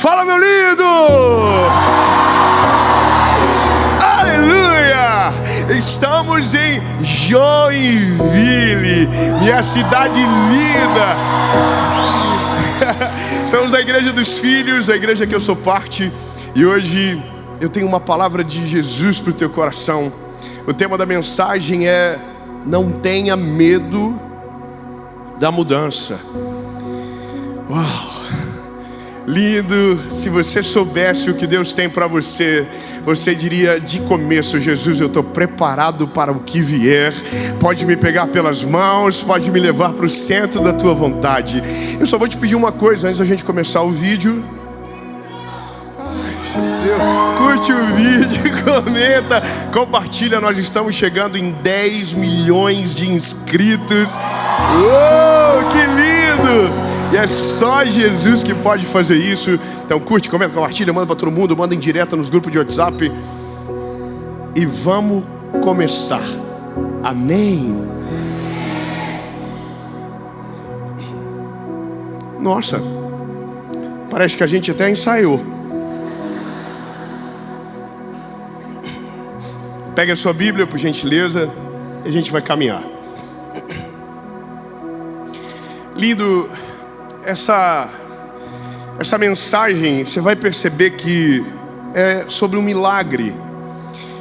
Fala, meu lindo! Aleluia! Estamos em Joinville, minha cidade linda. Estamos na Igreja dos Filhos, a igreja que eu sou parte. E hoje eu tenho uma palavra de Jesus para o teu coração. O tema da mensagem é: não tenha medo da mudança. Uau! Lindo! Se você soubesse o que Deus tem para você, você diria de começo: Jesus, eu estou preparado para o que vier. Pode me pegar pelas mãos, pode me levar para o centro da tua vontade. Eu só vou te pedir uma coisa antes da gente começar o vídeo. Ai, meu Deus. Curte o vídeo, comenta, compartilha. Nós estamos chegando em 10 milhões de inscritos. Uou, que lindo! E é só Jesus que pode fazer isso. Então curte, comenta, compartilha, manda para todo mundo, manda em direto nos grupos de WhatsApp. E vamos começar. Amém. Nossa, parece que a gente até ensaiou. Pega a sua Bíblia, por gentileza, e a gente vai caminhar. Lindo. Essa mensagem, você vai perceber que é sobre um milagre.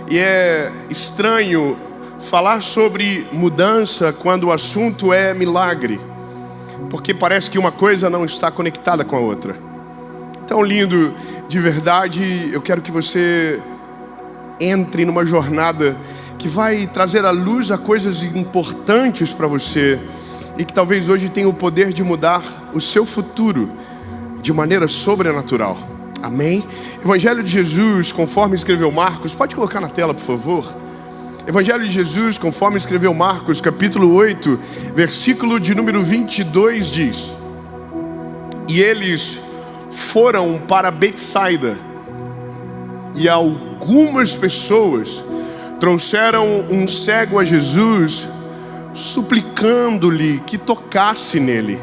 E é estranho falar sobre mudança quando o assunto é milagre, porque parece que uma coisa não está conectada com a outra. Então, lindo, de verdade, eu quero que você entre numa jornada que vai trazer à luz a coisas importantes para você, e que talvez hoje tenha o poder de mudar o seu futuro de maneira sobrenatural. Amém? Evangelho de Jesus, conforme escreveu Marcos. Pode colocar na tela, por favor. Evangelho de Jesus, conforme escreveu Marcos, capítulo 8, versículo de número 22 diz: e eles foram para Betsaida, e algumas pessoas trouxeram um cego a Jesus, suplicando-lhe que tocasse nele.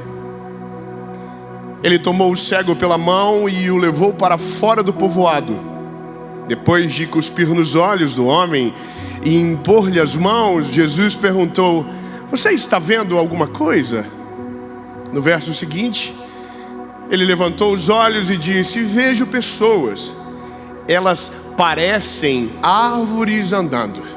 Ele tomou o cego pela mão e o levou para fora do povoado. Depois de cuspir nos olhos do homem e impor-lhe as mãos, Jesus perguntou: você está vendo alguma coisa? No verso seguinte, ele levantou os olhos e disse: vejo pessoas, elas parecem árvores andando.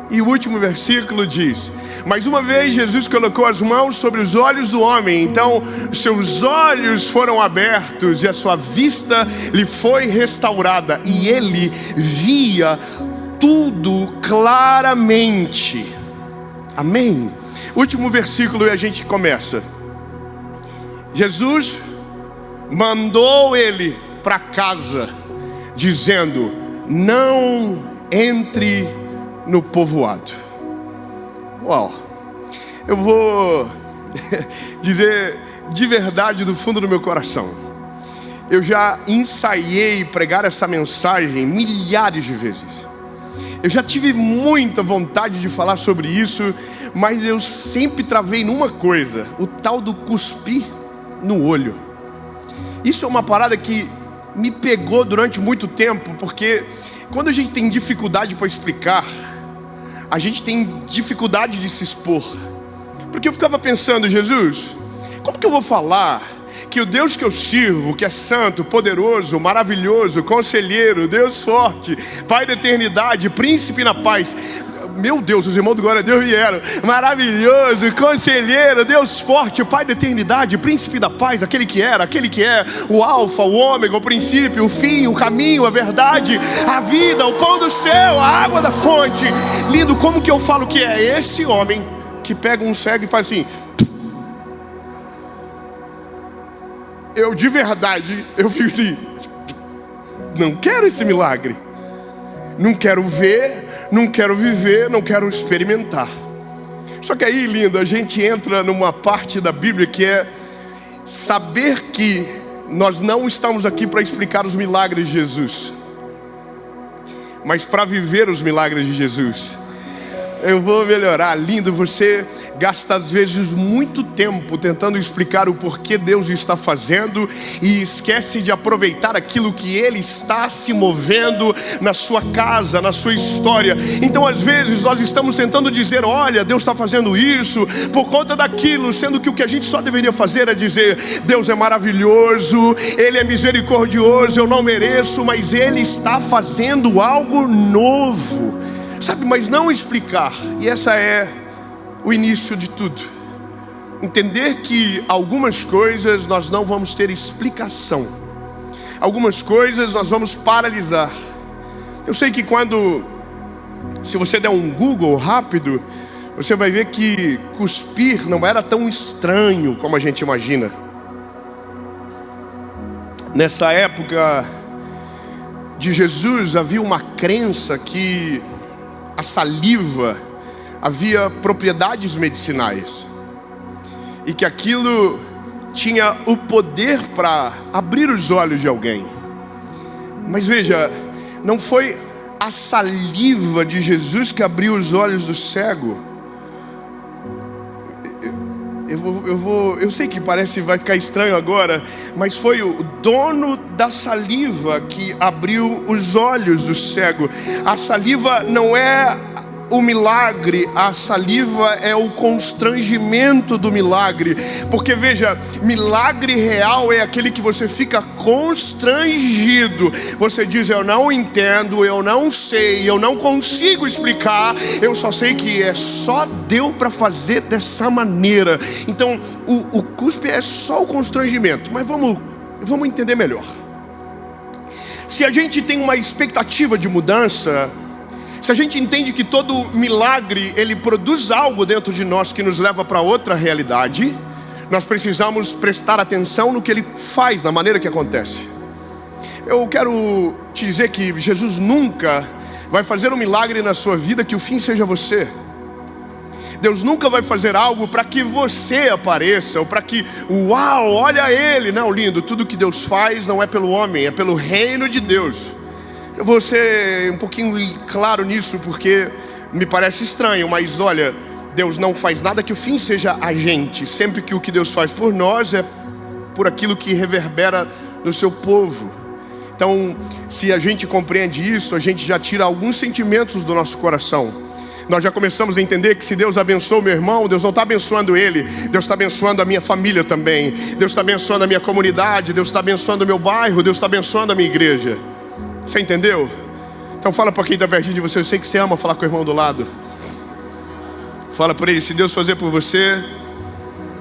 E o último versículo diz: mais uma vez Jesus colocou as mãos sobre os olhos do homem, então seus olhos foram abertos e a sua vista lhe foi restaurada, e ele via tudo claramente. Amém? Último versículo e a gente começa. Jesus mandou ele para casa, dizendo: não entre no povoado. Uau! Eu vou dizer de verdade, do fundo do meu coração, eu já ensaiei pregar essa mensagem milhares de vezes. Eu já tive muita vontade de falar sobre isso, mas eu sempre travei numa coisa: o tal do cuspir no olho. Isso é uma parada que me pegou durante muito tempo, porque quando a gente tem dificuldade para explicar, a gente tem dificuldade de se expor. Porque eu ficava pensando: Jesus, como que eu vou falar que o Deus que eu sirvo, que é santo, poderoso, maravilhoso, conselheiro, Deus forte, Pai da eternidade, príncipe na paz, meu Deus, os irmãos do Glória a Deus vieram, maravilhoso, conselheiro, Deus forte, Pai da eternidade, príncipe da paz, aquele que era, aquele que é, o alfa, o ômega, o princípio, o fim, o caminho, a verdade, a vida, o pão do céu, a água da fonte. Lindo, como que eu falo que é esse homem que pega um cego e faz assim? Eu de verdade, eu fico assim: não quero esse milagre, não quero ver, não quero viver, não quero experimentar. Só que aí, lindo, a gente entra numa parte da Bíblia que é saber que nós não estamos aqui para explicar os milagres de Jesus, mas para viver os milagres de Jesus. Eu vou melhorar. Lindo, você gasta às vezes muito tempo tentando explicar o porquê Deus está fazendo e esquece de aproveitar aquilo que Ele está se movendo na sua casa, na sua história. Então às vezes nós estamos tentando dizer: olha, Deus está fazendo isso por conta daquilo, sendo que o que a gente só deveria fazer é dizer: Deus é maravilhoso, Ele é misericordioso, eu não mereço, mas Ele está fazendo algo novo, sabe? Mas não explicar. E essa é o início de tudo. Entender que algumas coisas nós não vamos ter explicação, algumas coisas nós vamos paralisar. Eu sei que se você der um Google rápido, você vai ver que cuspir não era tão estranho como a gente imagina. Nessa época de Jesus havia uma crença que a saliva havia propriedades medicinais e que aquilo tinha o poder para abrir os olhos de alguém. Mas veja, não foi a saliva de Jesus que abriu os olhos do cego. Eu sei que vai ficar estranho agora, mas foi o dono da saliva que abriu os olhos do cego. A saliva não é o milagre, a saliva é o constrangimento do milagre. Porque veja, milagre real é aquele que você fica constrangido. Você diz: eu não entendo, eu não sei, eu não consigo explicar, eu só sei que só deu para fazer dessa maneira. Então o cuspe é só o constrangimento. Mas vamos entender melhor. Se a gente tem uma expectativa de mudança, se a gente entende que todo milagre ele produz algo dentro de nós que nos leva para outra realidade, nós precisamos prestar atenção no que ele faz, na maneira que acontece. Eu quero te dizer que Jesus nunca vai fazer um milagre na sua vida que o fim seja você. Deus nunca vai fazer algo para que você apareça, ou para que, uau, olha ele. Não, lindo, tudo que Deus faz não é pelo homem, é pelo reino de Deus. Eu vou ser um pouquinho claro nisso, porque me parece estranho, mas olha, Deus não faz nada que o fim seja a gente. Sempre que o que Deus faz por nós é por aquilo que reverbera no seu povo. Então, se a gente compreende isso, a gente já tira alguns sentimentos do nosso coração. Nós já começamos a entender que se Deus abençoa o meu irmão, Deus não está abençoando ele, Deus está abençoando a minha família também. Deus está abençoando a minha comunidade, Deus está abençoando o meu bairro, Deus está abençoando a minha igreja. Você entendeu? Então fala para quem está pertinho de você. Eu sei que você ama falar com o irmão do lado. Fala por ele: se Deus fazer por você,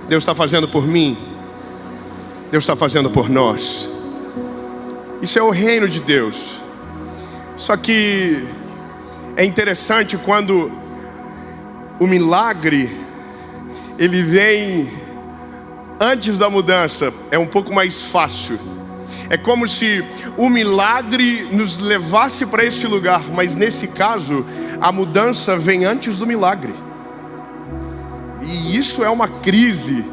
Deus está fazendo por mim, Deus está fazendo por nós. Isso é o reino de Deus. Só que é interessante quando o milagre ele vem antes da mudança. É um pouco mais fácil. É como se o milagre nos levasse para esse lugar, mas nesse caso, a mudança vem antes do milagre. E isso é uma crise,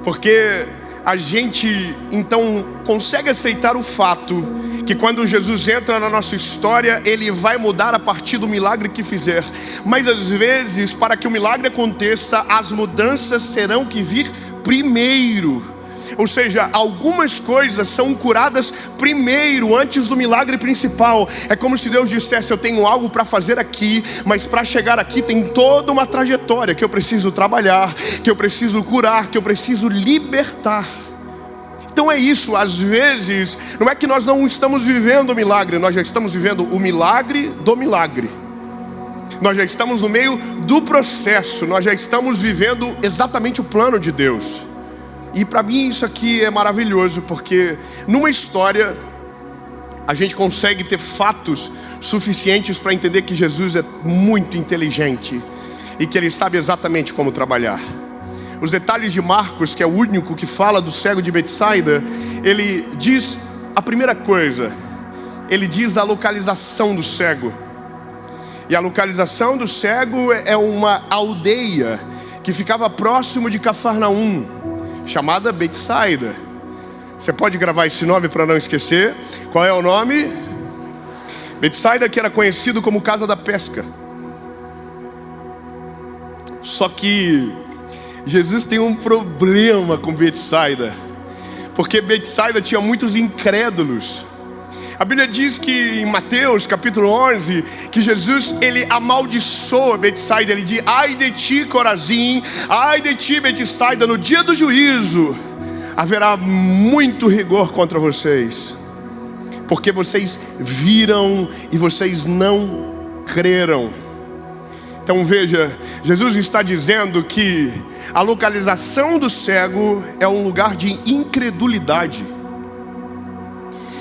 porque a gente então consegue aceitar o fato que quando Jesus entra na nossa história, Ele vai mudar a partir do milagre que fizer. Mas às vezes, para que o milagre aconteça, as mudanças terão que vir primeiro. Ou seja, algumas coisas são curadas primeiro, antes do milagre principal. É como se Deus dissesse: eu tenho algo para fazer aqui, mas para chegar aqui tem toda uma trajetória que eu preciso trabalhar, que eu preciso curar, que eu preciso libertar. Então é isso, às vezes, não é que nós não estamos vivendo o milagre, nós já estamos vivendo o milagre do milagre. Nós já estamos no meio do processo, nós já estamos vivendo exatamente o plano de Deus. E para mim isso aqui é maravilhoso, porque numa história a gente consegue ter fatos suficientes para entender que Jesus é muito inteligente e que Ele sabe exatamente como trabalhar. Os detalhes de Marcos, que é o único que fala do cego de Betsaida, ele diz a primeira coisa, ele diz a localização do cego. E a localização do cego é uma aldeia que ficava próximo de Cafarnaum, chamada Betsaida. Você pode gravar esse nome para não esquecer. Qual é o nome? Betsaida, que era conhecido como Casa da Pesca. Só que Jesus tem um problema com Betsaida, porque Betsaida tinha muitos incrédulos. A Bíblia diz que em Mateus capítulo 11, que Jesus, ele amaldiçoa Betsaida. Ele diz: ai de ti, Corazim, ai de ti, Betsaida, no dia do juízo haverá muito rigor contra vocês, porque vocês viram e vocês não creram. Então veja, Jesus está dizendo que a localização do cego é um lugar de incredulidade.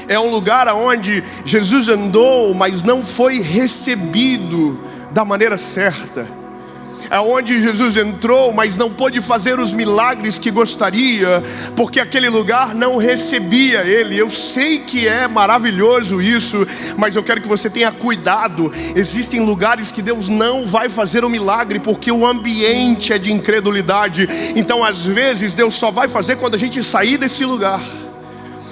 É um lugar onde Jesus andou, mas não foi recebido da maneira certa. É onde Jesus entrou, mas não pôde fazer os milagres que gostaria, porque aquele lugar não recebia ele. Eu sei que é maravilhoso isso, mas eu quero que você tenha cuidado. Existem lugares que Deus não vai fazer o milagre, porque o ambiente é de incredulidade. Então às vezes Deus só vai fazer quando a gente sair desse lugar.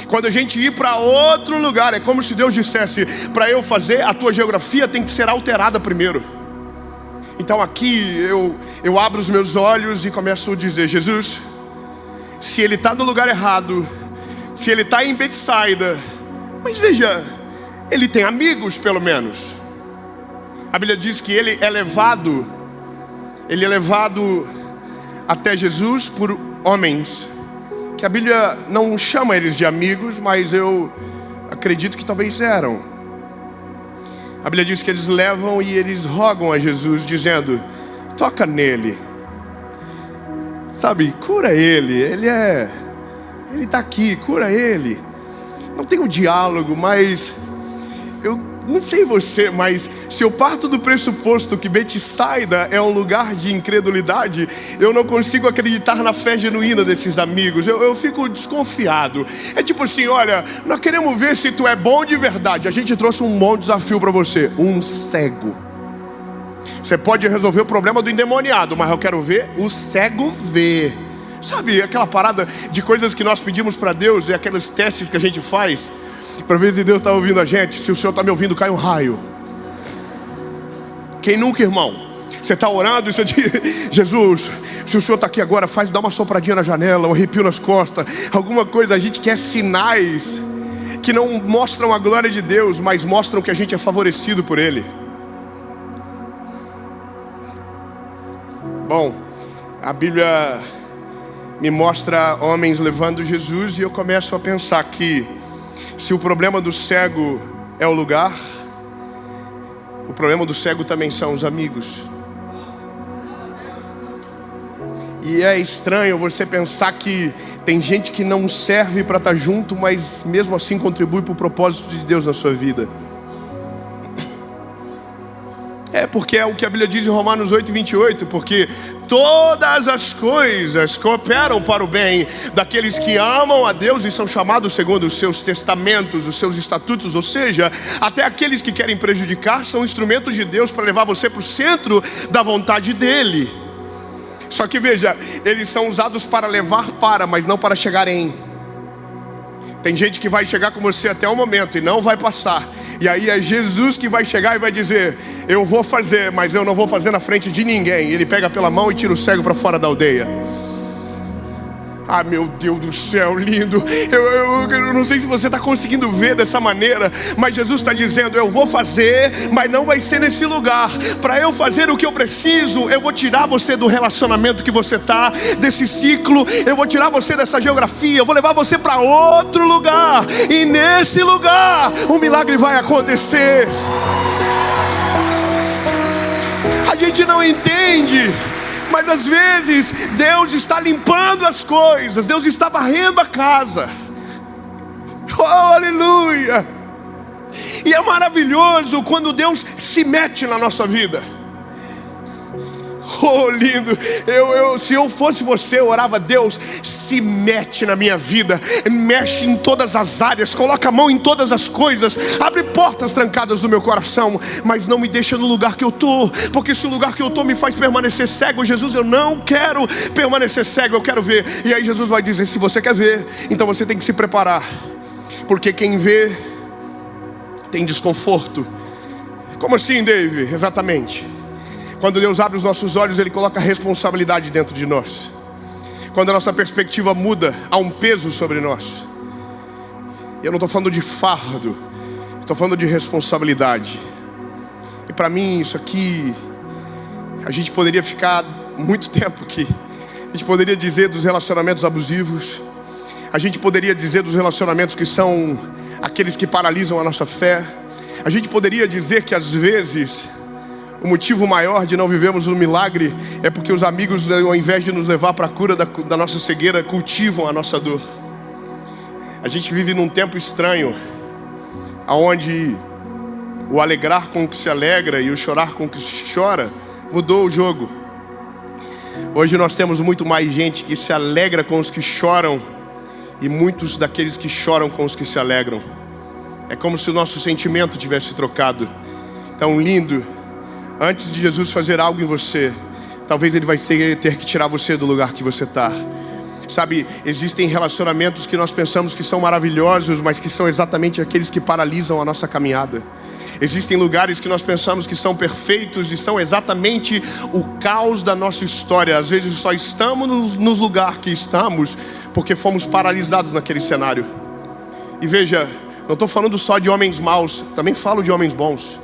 Quando a gente ir para outro lugar. É como se Deus dissesse: para eu fazer, a tua geografia tem que ser alterada primeiro. Então aqui eu abro os meus olhos e começo a dizer: Jesus, se ele está no lugar errado, se ele está em Betsaida, mas veja, ele tem amigos pelo menos. A Bíblia diz que ele é levado até Jesus por homens, que a Bíblia não chama eles de amigos, mas eu acredito que talvez eram. A Bíblia diz que eles levam e eles rogam a Jesus, dizendo: toca nele, sabe, cura ele, ele está aqui, cura ele. Não tem um diálogo, mas eu não sei você, mas se eu parto do pressuposto que Betsaida é um lugar de incredulidade, eu não consigo acreditar na fé genuína desses amigos. Eu fico desconfiado. É tipo assim: olha, nós queremos ver se tu é bom de verdade. A gente trouxe um bom desafio para você: um cego. Você pode resolver o problema do endemoniado, mas eu quero ver o cego ver. Sabe, aquela parada de coisas que nós pedimos para Deus, e aqueles testes que a gente faz para ver se Deus está ouvindo a gente. Se o Senhor está me ouvindo, cai um raio. Quem nunca, irmão? Você está orando e você diz: Jesus, se o Senhor está aqui agora, dá uma sopradinha na janela, um arrepio nas costas, alguma coisa. A gente quer sinais que não mostram a glória de Deus, mas mostram que a gente é favorecido por Ele. Bom, a Bíblia me mostra homens levando Jesus, e eu começo a pensar que se o problema do cego é o lugar, o problema do cego também são os amigos. E é estranho você pensar que tem gente que não serve para estar junto, mas mesmo assim contribui para o propósito de Deus na sua vida. É porque é o que a Bíblia diz em Romanos 8:28, porque todas as coisas cooperam para o bem daqueles que amam a Deus e são chamados segundo os seus testamentos, os seus estatutos. Ou seja, até aqueles que querem prejudicar são instrumentos de Deus para levar você para o centro da vontade dEle. Só que veja, eles são usados para levar para, mas não para chegar em. Tem gente que vai chegar com você até o momento e não vai passar. E aí é Jesus que vai chegar e vai dizer: eu vou fazer, mas eu não vou fazer na frente de ninguém. Ele pega pela mão e tira o cego para fora da aldeia. Ah, meu Deus do céu, lindo. Eu não sei se você está conseguindo ver dessa maneira, mas Jesus está dizendo: eu vou fazer, mas não vai ser nesse lugar. Para eu fazer o que eu preciso, eu vou tirar você do relacionamento que você está, desse ciclo. Eu vou tirar você dessa geografia, eu vou levar você para outro lugar. E nesse lugar, um milagre vai acontecer. A gente não entende, mas às vezes Deus está limpando as coisas, Deus está varrendo a casa. Oh, aleluia! E é maravilhoso quando Deus se mete na nossa vida. Oh, lindo. Se eu fosse você, eu orava: Deus, se mete na minha vida, mexe em todas as áreas, coloca a mão em todas as coisas, abre portas trancadas do meu coração, mas não me deixa no lugar que eu estou, porque se o lugar que eu estou me faz permanecer cego, Jesus, eu não quero permanecer cego, eu quero ver. E aí Jesus vai dizer: se você quer ver, então você tem que se preparar, porque quem vê tem desconforto. Como assim, Dave? Exatamente. Quando Deus abre os nossos olhos, Ele coloca a responsabilidade dentro de nós. Quando a nossa perspectiva muda, há um peso sobre nós. Eu não estou falando de fardo, estou falando de responsabilidade. E para mim isso aqui, a gente poderia ficar muito tempo aqui. A gente poderia dizer dos relacionamentos abusivos. A gente poderia dizer dos relacionamentos que são aqueles que paralisam a nossa fé. A gente poderia dizer que às vezes o motivo maior de não vivermos um milagre é porque os amigos, ao invés de nos levar para a cura da nossa cegueira, cultivam a nossa dor. A gente vive num tempo estranho, onde o alegrar com o que se alegra e o chorar com o que se chora mudou o jogo. Hoje nós temos muito mais gente que se alegra com os que choram e muitos daqueles que choram com os que se alegram. É como se o nosso sentimento tivesse trocado. Tão lindo. Antes de Jesus fazer algo em você, talvez Ele vai ter que tirar você do lugar que você está. Sabe, existem relacionamentos que nós pensamos que são maravilhosos, mas que são exatamente aqueles que paralisam a nossa caminhada. Existem lugares que nós pensamos que são perfeitos e são exatamente o caos da nossa história. Às vezes só estamos nos lugares que estamos porque fomos paralisados naquele cenário. E veja, não estou falando só de homens maus, também falo de homens bons.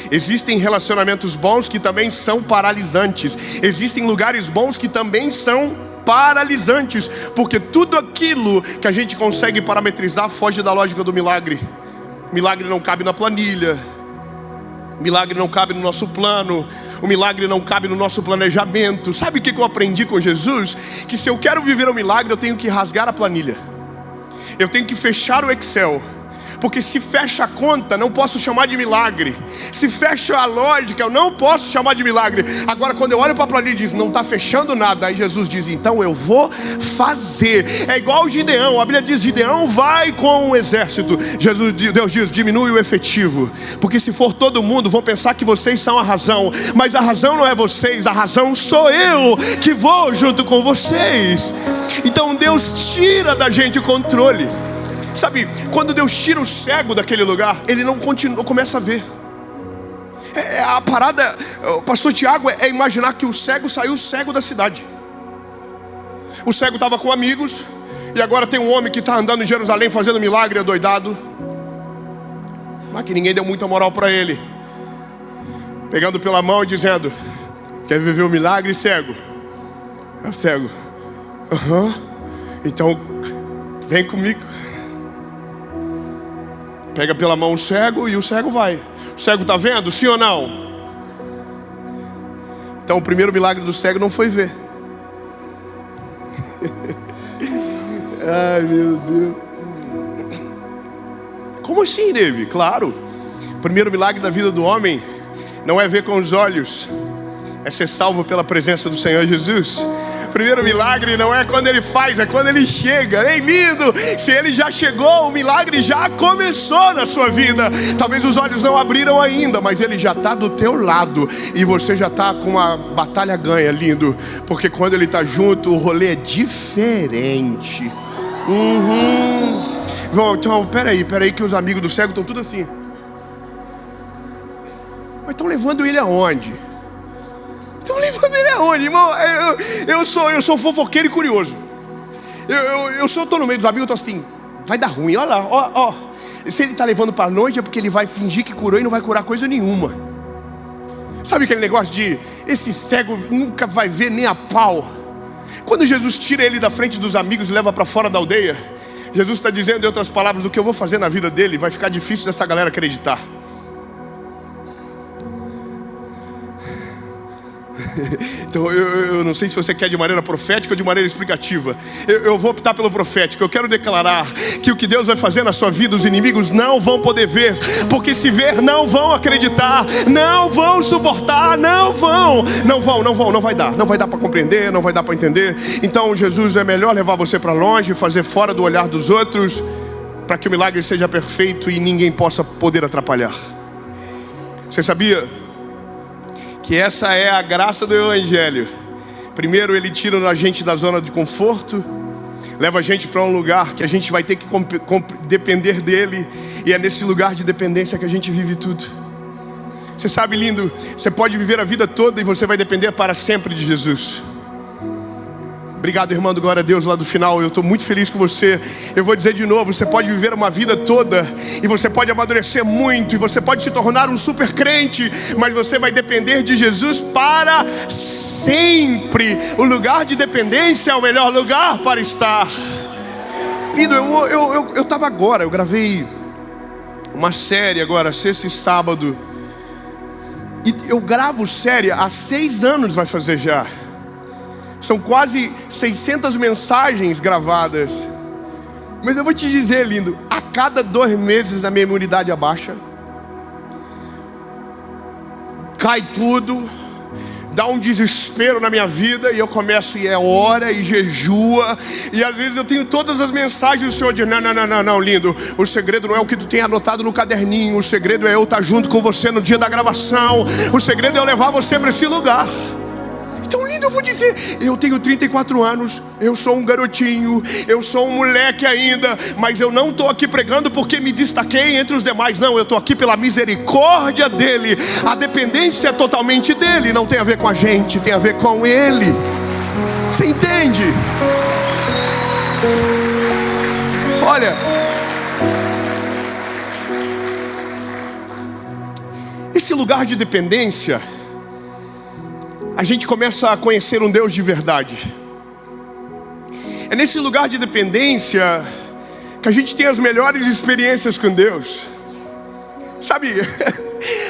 Existem relacionamentos bons que também são paralisantes. Existem lugares bons que também são paralisantes, porque tudo aquilo que a gente consegue parametrizar foge da lógica do milagre. Milagre não cabe na planilha. Milagre não cabe no nosso plano. O milagre não cabe no nosso planejamento. Sabe o que eu aprendi com Jesus? Que se eu quero viver um milagre, eu tenho que rasgar a planilha. Eu tenho que fechar o Excel. Porque se fecha a conta, não posso chamar de milagre. Se fecha a lógica, eu não posso chamar de milagre. Agora, quando eu olho para a planilha e diz, não está fechando nada, aí Jesus diz, então eu vou fazer. É igual o Gideão. A Bíblia diz, Gideão vai com o exército. Deus diz, diminui o efetivo. Porque se for todo mundo, vão pensar que vocês são a razão. Mas a razão não é vocês, a razão sou eu, que vou junto com vocês. Então Deus tira da gente o controle. Sabe, quando Deus tira o cego daquele lugar, ele não continua, começa a ver. A parada, o pastor Tiago, é imaginar que o cego saiu cego da cidade. O cego estava com amigos, e agora tem um homem que está andando em Jerusalém fazendo milagre, adoidado, mas que ninguém deu muita moral para ele, pegando pela mão e dizendo, quer viver o milagre, cego? É o cego, então vem comigo. Pega pela mão o cego e o cego vai. O cego está vendo? Sim ou não? Então o primeiro milagre do cego não foi ver. Ai meu Deus. Como assim, David? Claro. O primeiro milagre da vida do homem não é ver com os olhos, é ser salvo pela presença do Senhor Jesus. O primeiro milagre não é quando ele faz, é quando ele chega. Ei, lindo! Se ele já chegou, o milagre já começou na sua vida. Talvez os olhos não abriram ainda, mas ele já está do teu lado. E você já está com uma batalha ganha, lindo. Porque quando ele está junto, o rolê é diferente. Então, peraí, que os amigos do cego estão tudo assim. Mas estão levando ele aonde? Estão levando ele aonde, irmão? Eu sou fofoqueiro e curioso. Eu estou no meio dos amigos, eu estou assim, vai dar ruim, olha lá, ó. Se ele está levando para a noite é porque ele vai fingir que curou e não vai curar coisa nenhuma. Sabe aquele negócio de, esse cego nunca vai ver nem a pau. Quando Jesus tira ele da frente dos amigos e leva para fora da aldeia, Jesus está dizendo, em outras palavras, o que eu vou fazer na vida dele vai ficar difícil dessa galera acreditar. Então eu não sei se você quer de maneira profética ou de maneira explicativa. Eu vou optar pelo profético. Eu quero declarar que o que Deus vai fazer na sua vida, os inimigos não vão poder ver, porque se ver não vão acreditar, não vão suportar, não vai dar para compreender, não vai dar para entender. Então Jesus, é melhor levar você para longe, fazer fora do olhar dos outros, para que o milagre seja perfeito e ninguém possa poder atrapalhar. Você sabia que essa é a graça do Evangelho? Primeiro ele tira a gente da zona de conforto, leva a gente para um lugar que a gente vai ter que depender dele. E é nesse lugar de dependência que a gente vive tudo. Você sabe, lindo, você pode viver a vida toda e você vai depender para sempre de Jesus. Obrigado, irmão, glória a Deus lá do final. Eu estou muito feliz com você. Eu vou dizer de novo, você pode viver uma vida toda, e você pode amadurecer muito, e você pode se tornar um super crente, mas você vai depender de Jesus para sempre. O lugar de dependência é o melhor lugar para estar. Lindo, eu estava agora, eu gravei uma série agora, sexta e sábado, e eu gravo série há 6 anos, vai fazer já. São quase 600 mensagens gravadas. Mas eu vou te dizer, lindo, a cada 2 meses a minha imunidade abaixa, cai tudo, dá um desespero na minha vida, e eu começo e ora e jejua, e às vezes eu tenho todas as mensagens, o Senhor diz, não, lindo, o segredo não é o que tu tem anotado no caderninho, o segredo é eu estar junto com você no dia da gravação, o segredo é eu levar você para esse lugar. Então, lindo, eu vou dizer, eu tenho 34 anos, eu sou um garotinho, eu sou um moleque ainda, mas eu não estou aqui pregando porque me destaquei entre os demais, não, eu estou aqui pela misericórdia dele. A dependência é totalmente dele, não tem a ver com a gente, tem a ver com ele. Você entende? Olha, esse lugar de dependência, a gente começa a conhecer um Deus de verdade. É nesse lugar de dependência que a gente tem as melhores experiências com Deus. Sabe,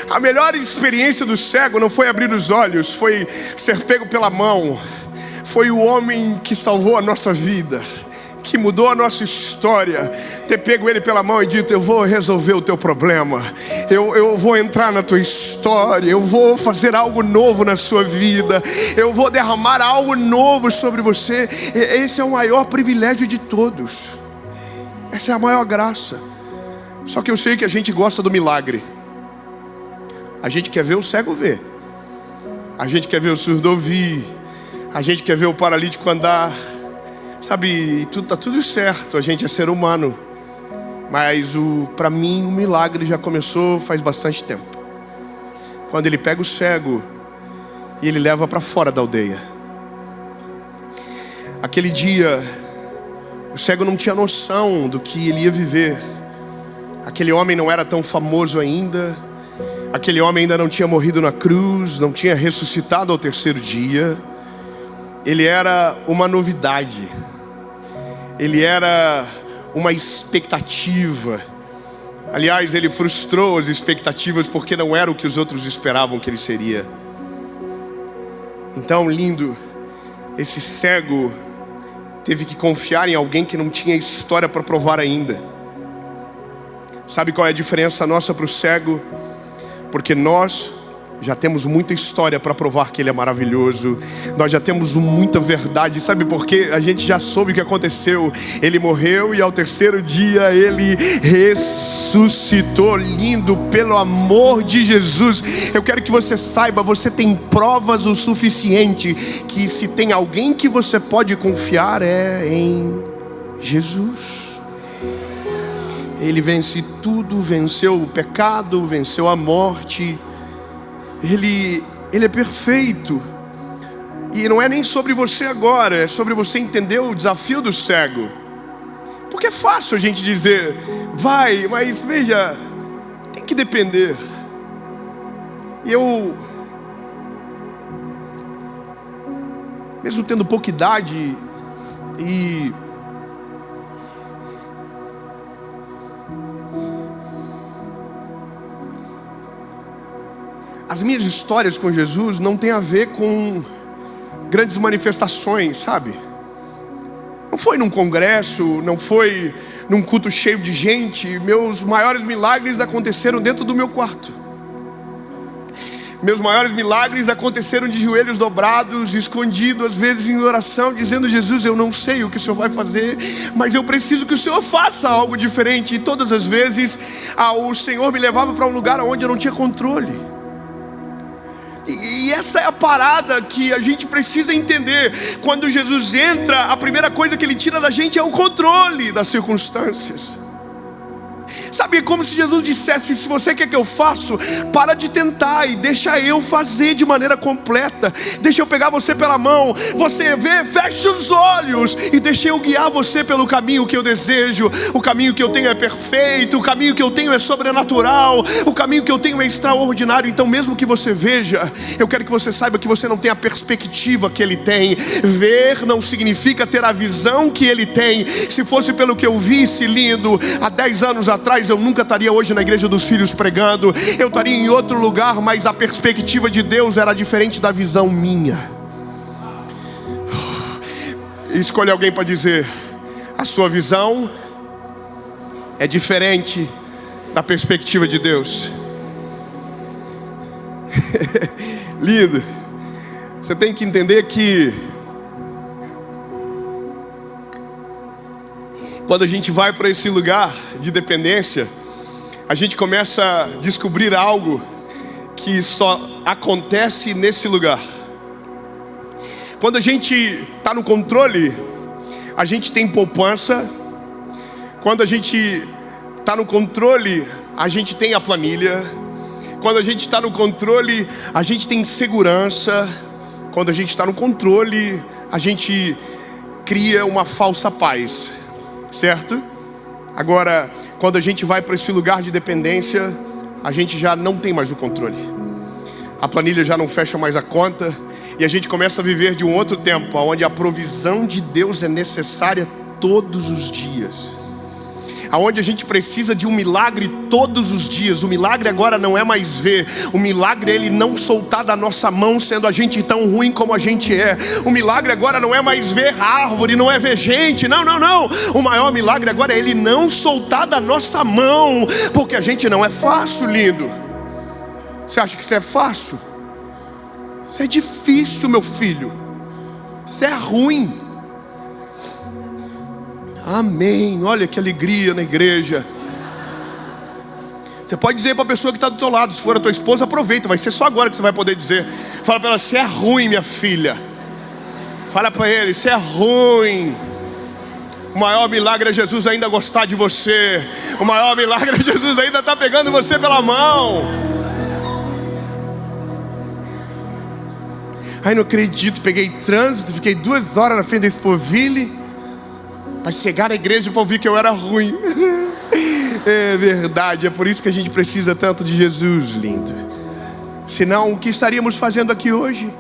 a melhor experiência do cego não foi abrir os olhos, foi ser pego pela mão. Foi o homem que salvou a nossa vida, que mudou a nossa história, ter pego ele pela mão e dito, eu vou resolver o teu problema, eu vou entrar na tua história, eu vou fazer algo novo na sua vida, eu vou derramar algo novo sobre você. Esse é o maior privilégio de todos, essa é a maior graça. Só que eu sei que a gente gosta do milagre. A gente quer ver o cego ver, a gente quer ver o surdo ouvir, a gente quer ver o paralítico andar. Sabe, tá tudo certo, a gente é ser humano. Mas para mim o milagre já começou faz bastante tempo. Quando ele pega o cego e ele leva para fora da aldeia. Aquele dia, o cego não tinha noção do que ele ia viver. Aquele homem não era tão famoso ainda. Aquele homem ainda não tinha morrido na cruz, não tinha ressuscitado ao 3º dia. Ele era uma novidade. Ele era uma expectativa. Aliás, ele frustrou as expectativas porque não era o que os outros esperavam que ele seria. Então, lindo, esse cego teve que confiar em alguém que não tinha história para provar ainda. Sabe qual é a diferença nossa para o cego? Porque nós já temos muita história para provar que Ele é maravilhoso. Nós já temos muita verdade. Sabe por quê? A gente já soube o que aconteceu. Ele morreu e ao 3º dia Ele ressuscitou. Lindo, pelo amor de Jesus. Eu quero que você saiba, você tem provas o suficiente que se tem alguém que você pode confiar é em Jesus. Ele vence tudo, venceu o pecado, venceu a morte. Ele é perfeito. E não é nem sobre você agora, é sobre você entender o desafio do cego. Porque é fácil a gente dizer, vai, mas veja, tem que depender. E eu, mesmo tendo pouca idade e as minhas histórias com Jesus não tem a ver com grandes manifestações, sabe? Não foi num congresso, não foi num culto cheio de gente. Meus maiores milagres aconteceram dentro do meu quarto. Meus maiores milagres aconteceram de joelhos dobrados, escondido, às vezes em oração, dizendo, Jesus, eu não sei o que o Senhor vai fazer, mas eu preciso que o Senhor faça algo diferente. E todas as vezes o Senhor me levava para um lugar onde eu não tinha controle. E essa é a parada que a gente precisa entender. Quando Jesus entra, a primeira coisa que Ele tira da gente é o controle das circunstâncias. Sabe, é como se Jesus dissesse: se você quer que eu faça, para de tentar e deixa eu fazer de maneira completa. Deixa eu pegar você pela mão, você vê, fecha os olhos e deixa eu guiar você pelo caminho que eu desejo. O caminho que eu tenho é perfeito, o caminho que eu tenho é sobrenatural, o caminho que eu tenho é extraordinário. Então mesmo que você veja, eu quero que você saiba que você não tem a perspectiva que ele tem. Ver não significa ter a visão que ele tem. Se fosse pelo que eu visse, lindo, há 10 anos atrás, eu nunca estaria hoje na Igreja dos Filhos pregando. Eu estaria em outro lugar, mas a perspectiva de Deus era diferente da visão minha. Escolhe alguém para dizer: a sua visão é diferente da perspectiva de Deus. Lindo. Você tem que entender que quando a gente vai para esse lugar de dependência, a gente começa a descobrir algo que só acontece nesse lugar. Quando a gente está no controle, a gente tem poupança. Quando a gente está no controle, a gente tem a planilha. Quando a gente está no controle, a gente tem segurança. Quando a gente está no controle, a gente cria uma falsa paz, certo? Agora, quando a gente vai para esse lugar de dependência, a gente já não tem mais o controle. A planilha já não fecha mais a conta. E a gente começa a viver de um outro tempo, onde a provisão de Deus é necessária todos os dias. Aonde a gente precisa de um milagre todos os dias. O milagre agora não é mais ver. O milagre é ele não soltar da nossa mão, sendo a gente tão ruim como a gente é. O milagre agora não é mais ver árvore, não é ver gente. Não, não, não. O maior milagre agora é ele não soltar da nossa mão, porque a gente não é fácil, lindo. Você acha que isso é fácil? Isso é difícil, meu filho. Isso é ruim. Amém. Olha que alegria na igreja. Você pode dizer para a pessoa que está do teu lado, se for a tua esposa, aproveita. Vai ser só agora que você vai poder dizer. Fala para ela: você é ruim, minha filha. Fala para ele: você é ruim. O maior milagre é Jesus ainda gostar de você. O maior milagre é Jesus ainda estar pegando você pela mão. Ai, não acredito, peguei trânsito, fiquei 2 horas na frente da Expoville para chegar na igreja para ouvir que eu era ruim. É verdade, é por isso que a gente precisa tanto de Jesus, lindo. Senão, o que estaríamos fazendo aqui hoje?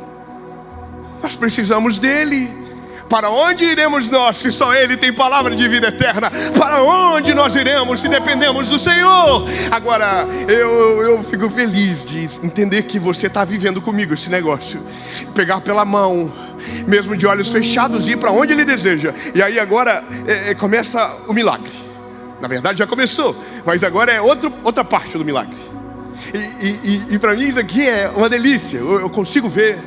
Nós precisamos dele. Para onde iremos nós, se só ele tem palavra de vida eterna? Para onde nós iremos se dependemos do Senhor? Agora, eu fico feliz de entender que você está vivendo comigo esse negócio. Pegar pela mão, mesmo de olhos fechados, e ir para onde ele deseja. E aí agora começa o milagre. Na verdade já começou, mas agora é outra parte do milagre. E para mim isso aqui é uma delícia. Eu consigo ver.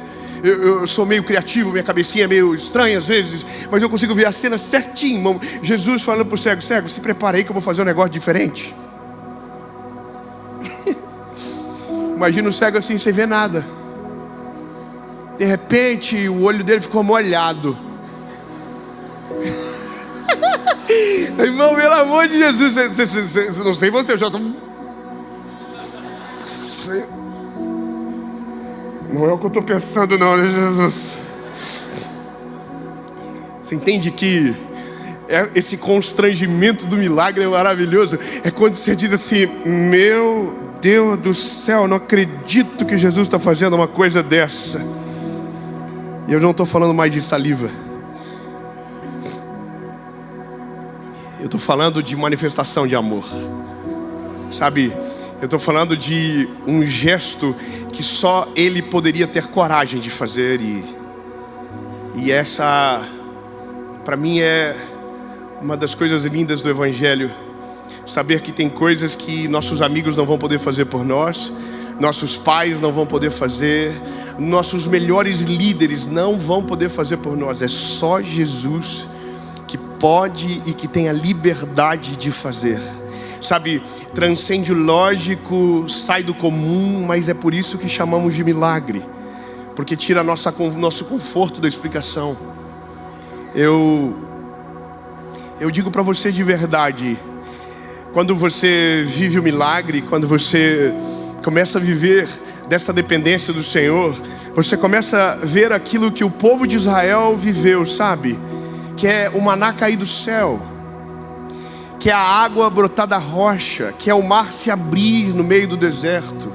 Eu sou meio criativo, minha cabecinha é meio estranha às vezes, mas eu consigo ver a cena certinho. Jesus falando para o cego: cego, se prepara aí que eu vou fazer um negócio diferente. Imagina o cego assim, sem ver nada. De repente o olho dele ficou molhado. Irmão, pelo amor de Jesus, não sei você, eu já estou... Não é o que eu estou pensando não, né, Jesus? Você entende que esse constrangimento do milagre é maravilhoso? É quando você diz assim: meu Deus do céu, não acredito que Jesus está fazendo uma coisa dessa. E eu não estou falando mais de saliva. Eu estou falando de manifestação de amor. Sabe, eu estou falando de um gesto que só ele poderia ter coragem de fazer. E essa, para mim, é uma das coisas lindas do Evangelho. Saber que tem coisas que nossos amigos não vão poder fazer por nós, nossos pais não vão poder fazer, nossos melhores líderes não vão poder fazer por nós. É só Jesus que pode e que tem a liberdade de fazer. Sabe, transcende o lógico, sai do comum, mas é por isso que chamamos de milagre, porque tira nosso conforto da explicação. Eu digo para você de verdade, Quando você vive o milagre, quando você começa a viver dessa dependência do Senhor, você começa a ver aquilo que o povo de Israel viveu, sabe? Que é o maná cair do céu, que é a água brotar da rocha, que é o mar se abrir no meio do deserto.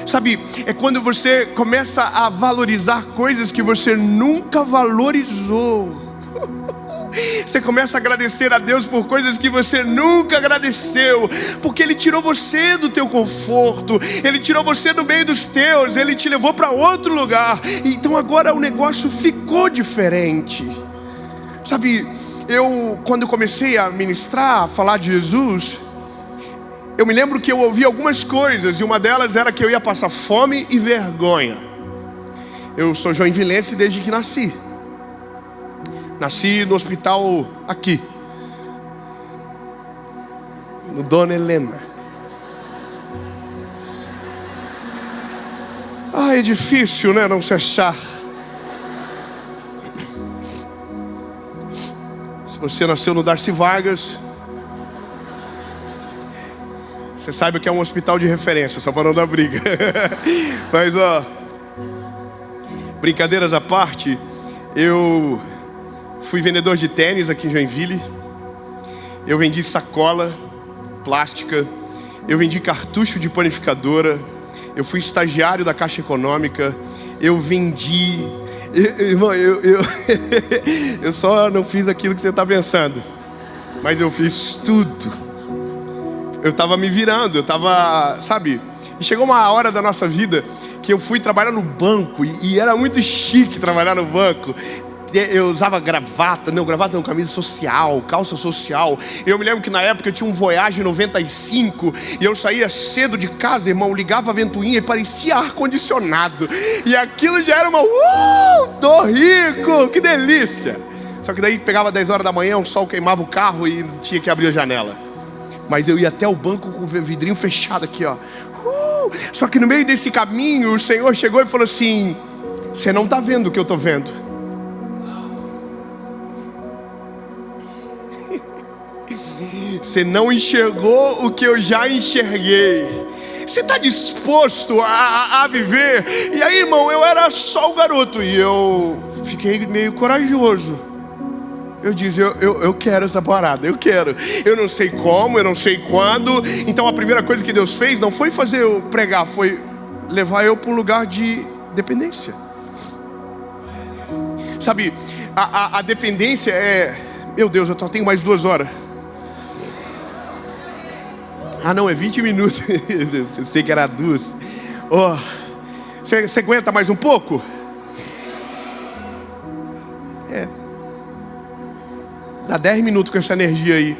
Sabe, é quando você começa a valorizar coisas que você nunca valorizou. Você começa a agradecer a Deus por coisas que você nunca agradeceu, porque Ele tirou você do teu conforto, Ele tirou você do meio dos teus, Ele te levou para outro lugar. Então agora o negócio ficou diferente. Sabe, quando comecei a ministrar, a falar de Jesus, eu me lembro que eu ouvi algumas coisas, e uma delas era que eu ia passar fome e vergonha. Eu sou joinvilense desde que nasci. Nasci no hospital aqui, no Dona Helena. É difícil, né, não se achar. Se você nasceu no Darcy Vargas, você sabe que é um hospital de referência, só para não dar briga. Mas brincadeiras à parte, eu fui vendedor de tênis aqui em Joinville. Eu vendi sacola plástica. Eu vendi cartucho de panificadora. Eu fui estagiário da Caixa Econômica. Eu vendi... Irmão, eu só não fiz aquilo que você está pensando, mas eu fiz tudo. Eu estava me virando, sabe? E chegou uma hora da nossa vida que eu fui trabalhar no banco. E era muito chique trabalhar no banco. Eu usava gravata não, camisa social, calça social. Eu me lembro que na época eu tinha um Voyage 95 e eu saía cedo de casa, irmão, ligava a ventoinha e parecia ar-condicionado. E aquilo já era tô rico, que delícia. Só que daí pegava 10 horas da manhã, o sol queimava o carro e tinha que abrir a janela. Mas eu ia até o banco com o vidrinho fechado aqui, ó. Só que no meio desse caminho o Senhor chegou e falou assim: você não está vendo o que eu estou vendo. Você não enxergou o que eu já enxerguei. Você está disposto a viver? E aí, irmão, eu era só o garoto e eu fiquei meio corajoso. Eu disse, eu quero essa parada, eu quero. Eu não sei como, eu não sei quando. Então a primeira coisa que Deus fez não foi fazer eu pregar, foi levar eu para um lugar de dependência. Sabe, a dependência é... Meu Deus, eu só tenho mais 2 horas. Não, é 20 minutos. Eu sei que era 2. Você aguenta mais um pouco? Dá 10 minutos com essa energia aí.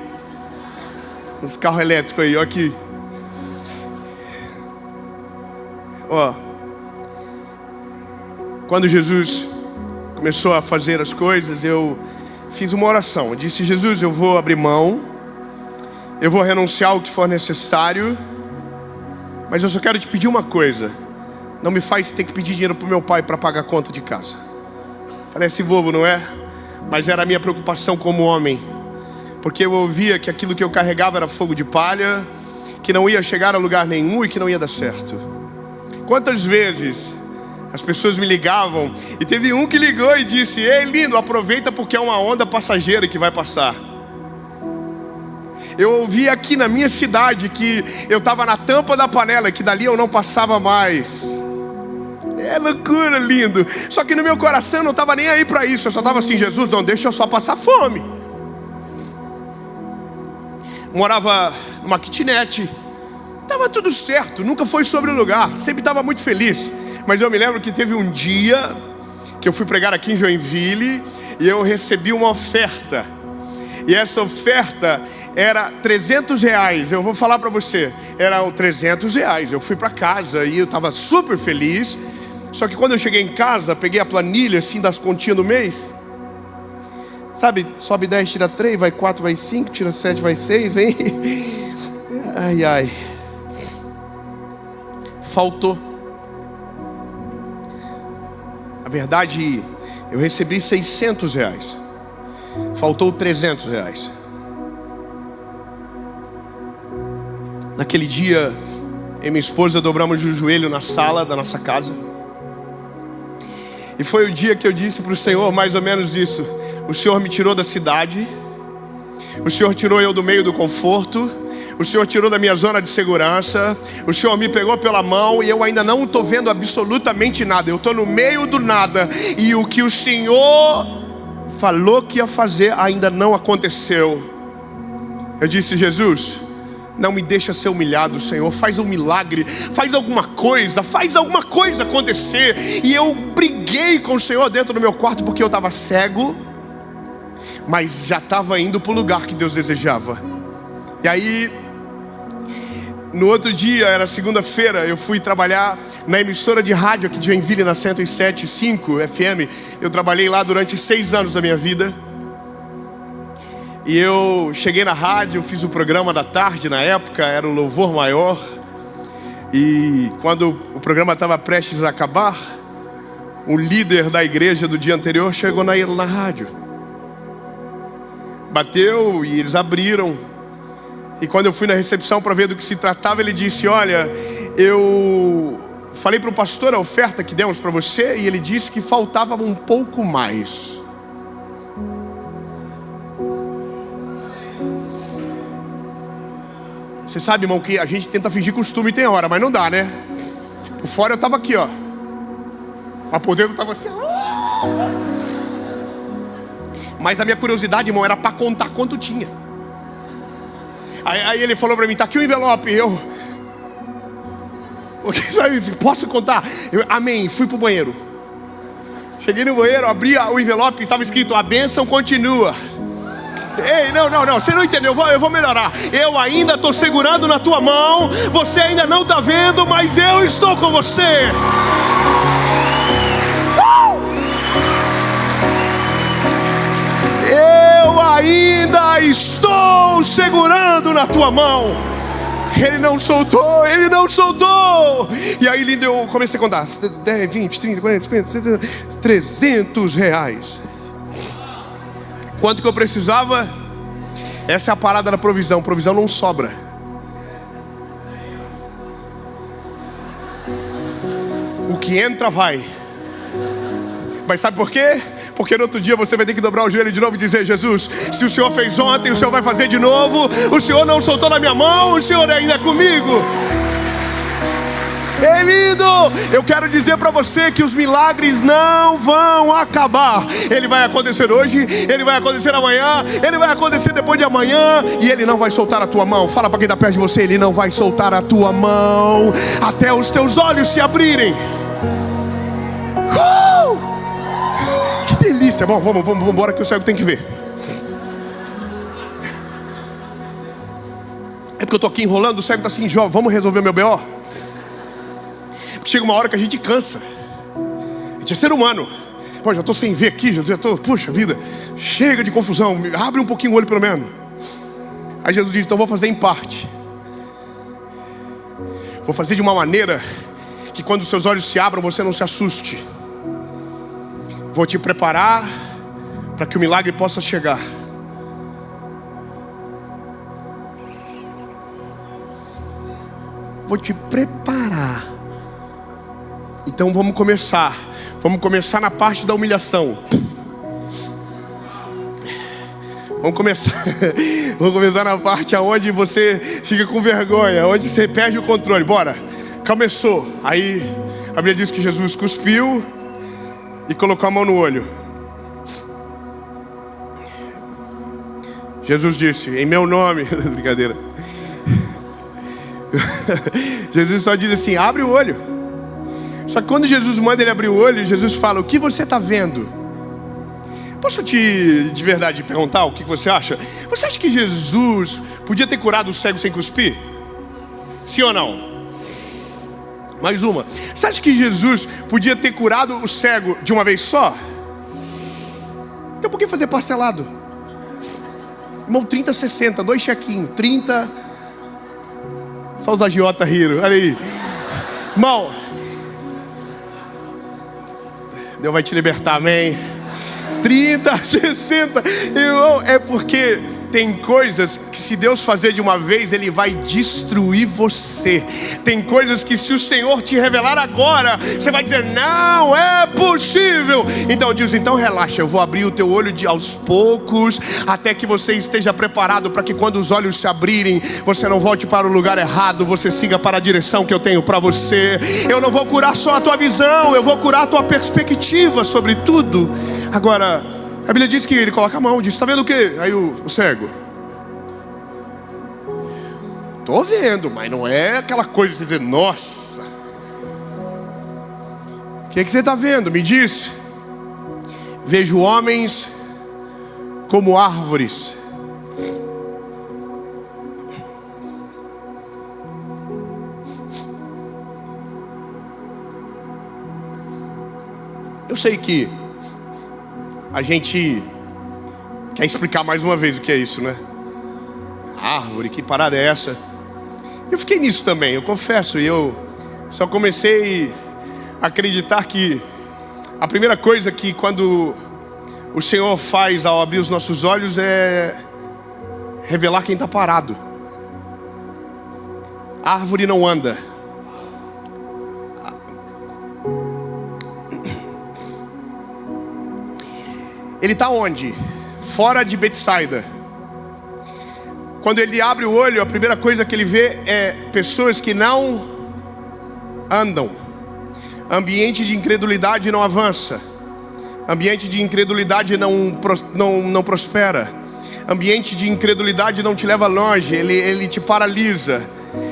Os carros elétricos aí, ó aqui. Quando Jesus começou a fazer as coisas, eu fiz uma oração. Eu disse, Jesus, eu vou abrir mão. Eu vou renunciar ao que for necessário. Mas eu só quero te pedir uma coisa. Não me faz ter que pedir dinheiro pro meu pai para pagar a conta de casa. Parece bobo, não é? Mas era a minha preocupação como homem. Porque eu ouvia que aquilo que eu carregava era fogo de palha, que não ia chegar a lugar nenhum e que não ia dar certo. Quantas vezes as pessoas me ligavam e teve um que ligou e disse, ei lindo, aproveita porque é uma onda passageira que vai passar. Eu ouvi aqui na minha cidade que eu estava na tampa da panela, que dali eu não passava mais. É loucura, lindo. Só que no meu coração eu não estava nem aí para isso. Eu só estava assim, Jesus, não deixa eu só passar fome. Morava numa kitnet. Estava tudo certo, nunca foi sobre o lugar. Sempre estava muito feliz. Mas eu me lembro que teve um dia que eu fui pregar aqui em Joinville e eu recebi uma oferta. E essa oferta era R$300. Eu vou falar para você, eram R$300. Eu fui para casa e eu estava super feliz. Só que quando eu cheguei em casa, peguei a planilha assim das continhas do mês. Sabe, sobe 10, tira 3, vai 4, vai 5, tira 7, vai 6, vem. Ai, ai. Faltou. Na verdade, eu recebi R$600. Faltou R$300. Naquele dia, eu e minha esposa dobramos o joelho na sala da nossa casa. E foi o dia que eu disse para o Senhor mais ou menos isso: o Senhor me tirou da cidade, o Senhor tirou eu do meio do conforto, o Senhor tirou da minha zona de segurança, o Senhor me pegou pela mão e eu ainda não estou vendo absolutamente nada. Eu estou no meio do nada e o que o Senhor falou que ia fazer ainda não aconteceu. Eu disse: Jesus, não me deixa ser humilhado, Senhor. Faz um milagre, faz alguma coisa acontecer. E eu briguei com o Senhor dentro do meu quarto, porque eu estava cego, mas já estava indo para o lugar que Deus desejava. E aí, no outro dia, era segunda-feira, eu fui trabalhar na emissora de rádio aqui de Joinville, na 107.5 FM. Eu trabalhei lá durante 6 anos da minha vida. E eu cheguei na rádio, fiz o programa da tarde, na época era o Louvor Maior. E quando o programa estava prestes a acabar, um líder da igreja do dia anterior chegou na rádio. Bateu e eles abriram. E quando eu fui na recepção para ver do que se tratava, ele disse: olha, eu falei para o pastor a oferta que demos para você, e ele disse que faltava um pouco mais. Você sabe, irmão, que a gente tenta fingir costume e tem hora, mas não dá, né? Por fora eu estava aqui, ó. Mas por dentro eu estava assim. Mas a minha curiosidade, irmão, era para contar quanto tinha. Aí ele falou para mim: tá aqui o envelope. Eu, sabe, posso contar? Amém. Fui pro banheiro. Cheguei no banheiro, abri o envelope, estava escrito: a bênção continua. Ei, não, você não entendeu, eu vou melhorar. Eu ainda estou segurando na tua mão. Você ainda não está vendo, mas eu estou com você. Eu ainda estou segurando na tua mão. Ele não soltou. E aí, lindo, eu comecei a contar: 10, 20, 30, 40, 50, 60, 300 reais. Quanto que eu precisava? Essa é a parada da provisão. Provisão não sobra. O que entra vai. Mas sabe por quê? Porque no outro dia você vai ter que dobrar o joelho de novo e dizer: Jesus, se o Senhor fez ontem, o Senhor vai fazer de novo. O Senhor não soltou na minha mão, o Senhor ainda é comigo. Ei, lindo, eu quero dizer para você que os milagres não vão acabar. Ele vai acontecer hoje, ele vai acontecer amanhã, ele vai acontecer depois de amanhã. E ele não vai soltar a tua mão. Fala para quem está perto de você: ele não vai soltar a tua mão até os teus olhos se abrirem. Que delícia. Bom, vamos embora que o cego tem que ver. É porque eu tô aqui enrolando, o cego está assim: Jó, vamos resolver meu B.O.? Chega uma hora que a gente cansa. A gente é ser humano. Pô, já estou sem ver aqui, já estou, puxa vida, chega de confusão, abre um pouquinho o olho pelo menos. Aí Jesus diz: então vou fazer em parte. Vou fazer de uma maneira que quando os seus olhos se abram, você não se assuste. Vou te preparar para que o milagre possa chegar. Vou te preparar. Então vamos começar. Vamos começar na parte da humilhação. Vamos começar na parte aonde você fica com vergonha, onde você perde o controle. Bora. Começou. Aí a Bíblia diz que Jesus cuspiu e colocou a mão no olho. Jesus disse: em meu nome. Brincadeira. Jesus só diz assim: abre o olho. Só que quando Jesus manda ele abrir o olho, Jesus fala: o que você está vendo? Posso de verdade perguntar o que você acha? Você acha que Jesus podia ter curado o cego sem cuspir? Sim ou não? Mais uma. Você acha que Jesus podia ter curado o cego de uma vez só? Então por que fazer parcelado? Irmão, 30, 60, 2 chequinhos, 30. Só os agiotas riram, olha aí. Irmão, Deus vai te libertar, amém. 30, 60, irmão, é porque tem coisas que se Deus fazer de uma vez, Ele vai destruir você. Tem coisas que se o Senhor te revelar agora, você vai dizer, não é possível. Então Deus, então relaxa, eu vou abrir o teu olho aos poucos, até que você esteja preparado para que quando os olhos se abrirem, você não volte para o lugar errado, você siga para a direção que eu tenho para você. Eu não vou curar só a tua visão, eu vou curar a tua perspectiva sobre tudo. Agora, a Bíblia diz que ele coloca a mão, diz, está vendo o quê? Aí o cego, estou vendo, mas não é aquela coisa de você dizer, nossa. O que você está vendo? Me diz. Vejo homens como árvores. Eu sei que a gente quer explicar mais uma vez o que é isso, né? Árvore, que parada é essa? Eu fiquei nisso também, eu confesso. E eu só comecei a acreditar que a primeira coisa que quando o Senhor faz ao abrir os nossos olhos é revelar quem está parado. A árvore não anda. Ele está onde? Fora de Betsaida. Quando ele abre o olho, a primeira coisa que ele vê é pessoas que não andam. Ambiente de incredulidade não avança. Ambiente de incredulidade não prospera. Ambiente de incredulidade não te leva longe, ele te paralisa.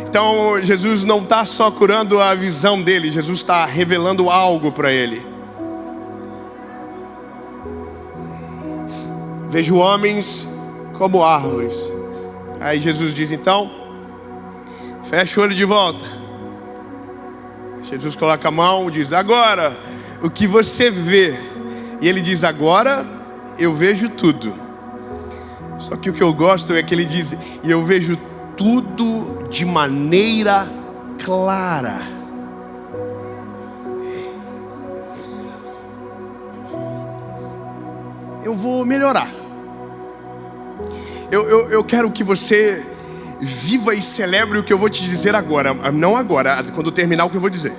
Então Jesus não está só curando a visão dele, Jesus está revelando algo para ele. Vejo homens como árvores. Aí Jesus diz, então, fecha o olho de volta. Jesus coloca a mão e diz, agora, o que você vê? E ele diz, agora eu vejo tudo. Só que o que eu gosto é que ele diz, e eu vejo tudo de maneira clara. Eu vou melhorar. Eu quero que você viva e celebre o que eu vou te dizer agora. Não agora, quando terminar o que eu vou dizer.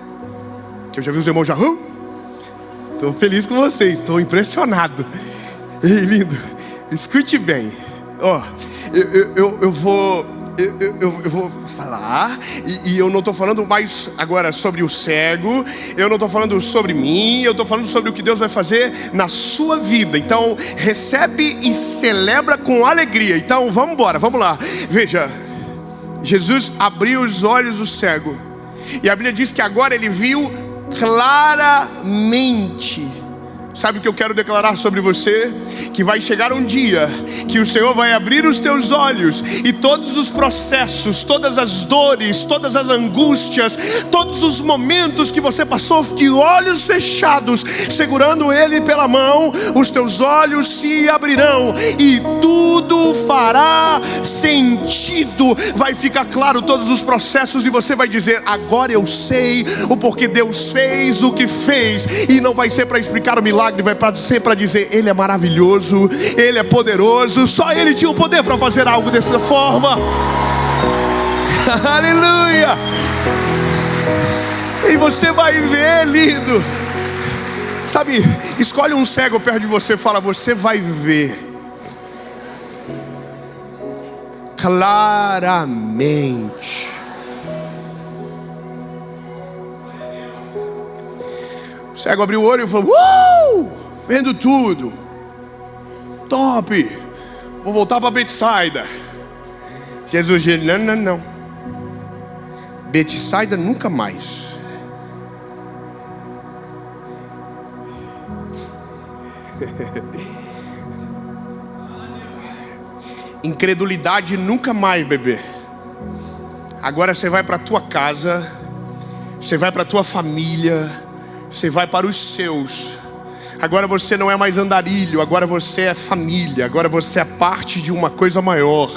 Que eu já vi os irmãos já. Estou feliz com vocês, estou impressionado. Ei, lindo, escute bem. Eu vou falar, e eu não estou falando mais agora sobre o cego, eu não estou falando sobre mim, eu estou falando sobre o que Deus vai fazer na sua vida. Então recebe e celebra com alegria. Então vamos embora, vamos lá. Veja, Jesus abriu os olhos do cego, e a Bíblia diz que agora ele viu claramente. Sabe o que eu quero declarar sobre você? Que vai chegar um dia que o Senhor vai abrir os teus olhos, e todos os processos, todas as dores, todas as angústias, todos os momentos que você passou de olhos fechados, segurando Ele pela mão, os teus olhos se abrirão e tudo fará sentido. Vai ficar claro todos os processos, e você vai dizer, agora eu sei o porquê Deus fez o que fez. E não vai ser para explicar o milagre, vai ser para dizer, Ele é maravilhoso, Ele é poderoso, só Ele tinha o poder para fazer algo dessa forma. Aleluia! E você vai ver, lindo. Sabe, escolhe um cego perto de você, fala, você vai ver claramente. O cego abriu o olho e falou, vendo tudo, top, vou voltar para Betsaida. Jesus disse, não, Betsaida nunca mais. Incredulidade nunca mais, bebê. Agora você vai para a tua casa, você vai para a tua família, você vai para os seus. Agora você não é mais andarilho, agora você é família, agora você é parte de uma coisa maior.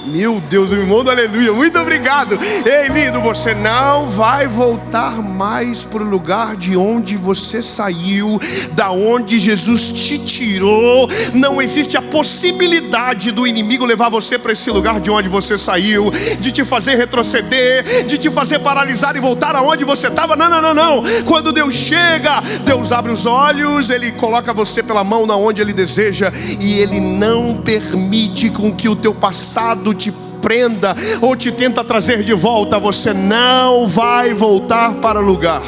Meu Deus, meu irmão, aleluia, muito obrigado. Ei, lindo, você não vai voltar mais para o lugar de onde você saiu, da onde Jesus te tirou. Não existe a possibilidade vontade do inimigo levar você para esse lugar de onde você saiu, de te fazer retroceder, de te fazer paralisar e voltar aonde você estava. Não, não, não, não. Quando Deus chega, Deus abre os olhos, Ele coloca você pela mão na onde Ele deseja, e Ele não permite com que o teu passado te prenda ou te tenta trazer de volta. Você não vai voltar para o lugar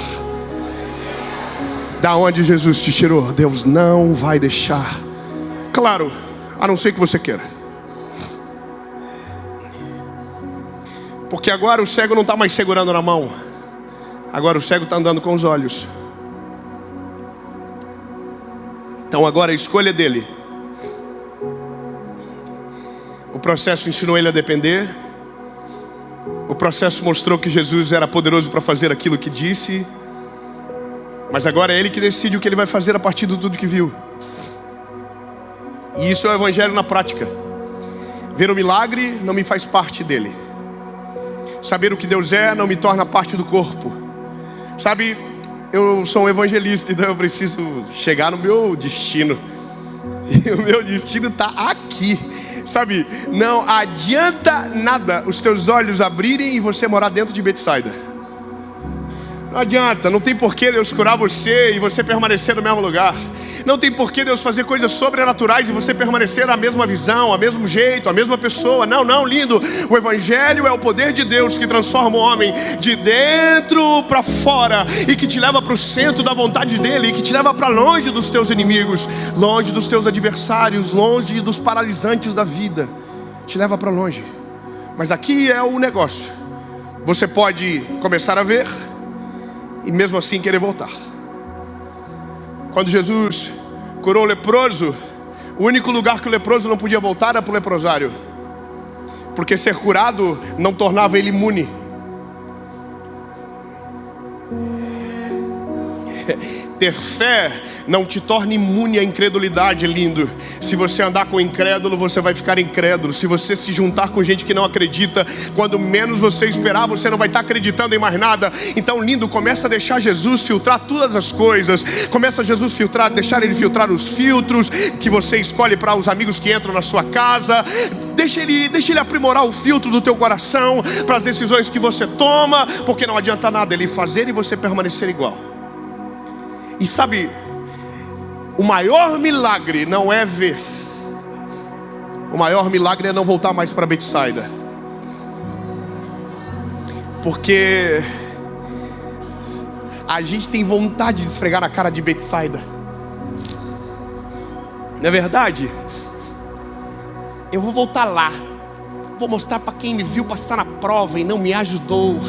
da onde Jesus te tirou. Deus não vai deixar. Claro, a não ser que você queira. Porque agora o cego não está mais segurando na mão. Agora o cego está andando com os olhos. Então agora a escolha é dele. O processo ensinou ele a depender. O processo mostrou que Jesus era poderoso para fazer aquilo que disse. Mas agora é ele que decide o que ele vai fazer a partir de tudo que viu. E isso é o evangelho na prática. Ver o milagre não me faz parte dele. Saber o que Deus é não me torna parte do corpo. Sabe, eu sou um evangelista, então eu preciso chegar no meu destino. E o meu destino está aqui. Sabe, não adianta nada os teus olhos abrirem e você morar dentro de Betsaida. Não adianta, não tem porquê Deus curar você e você permanecer no mesmo lugar. Não tem porquê Deus fazer coisas sobrenaturais e você permanecer na mesma visão, a mesmo jeito, a mesma pessoa. Não, não, lindo. O evangelho é o poder de Deus que transforma o homem de dentro para fora e que te leva para o centro da vontade dele, e que te leva para longe dos teus inimigos, longe dos teus adversários, longe dos paralisantes da vida. Te leva para longe. Mas aqui é o negócio. Você pode começar a ver e mesmo assim querer voltar. Quando Jesus curou o leproso, o único lugar que o leproso não podia voltar era para o leprosário, porque ser curado não tornava ele imune. Ter fé não te torna imune à incredulidade, lindo. Se você andar com incrédulo, você vai ficar incrédulo. Se você se juntar com gente que não acredita, quando menos você esperar, você não vai estar acreditando em mais nada. Então, lindo, começa a deixar Jesus filtrar todas as coisas. Começa a Jesus filtrar, deixar ele filtrar os filtros que você escolhe para os amigos que entram na sua casa. Deixa ele aprimorar o filtro do teu coração para as decisões que você toma, porque não adianta nada ele fazer e você permanecer igual. E sabe, o maior milagre não é ver. O maior milagre é não voltar mais para Betsaida. Porque a gente tem vontade de esfregar na cara de Betsaida. Não é verdade? Eu vou voltar lá. Vou mostrar para quem me viu passar na prova e não me ajudou.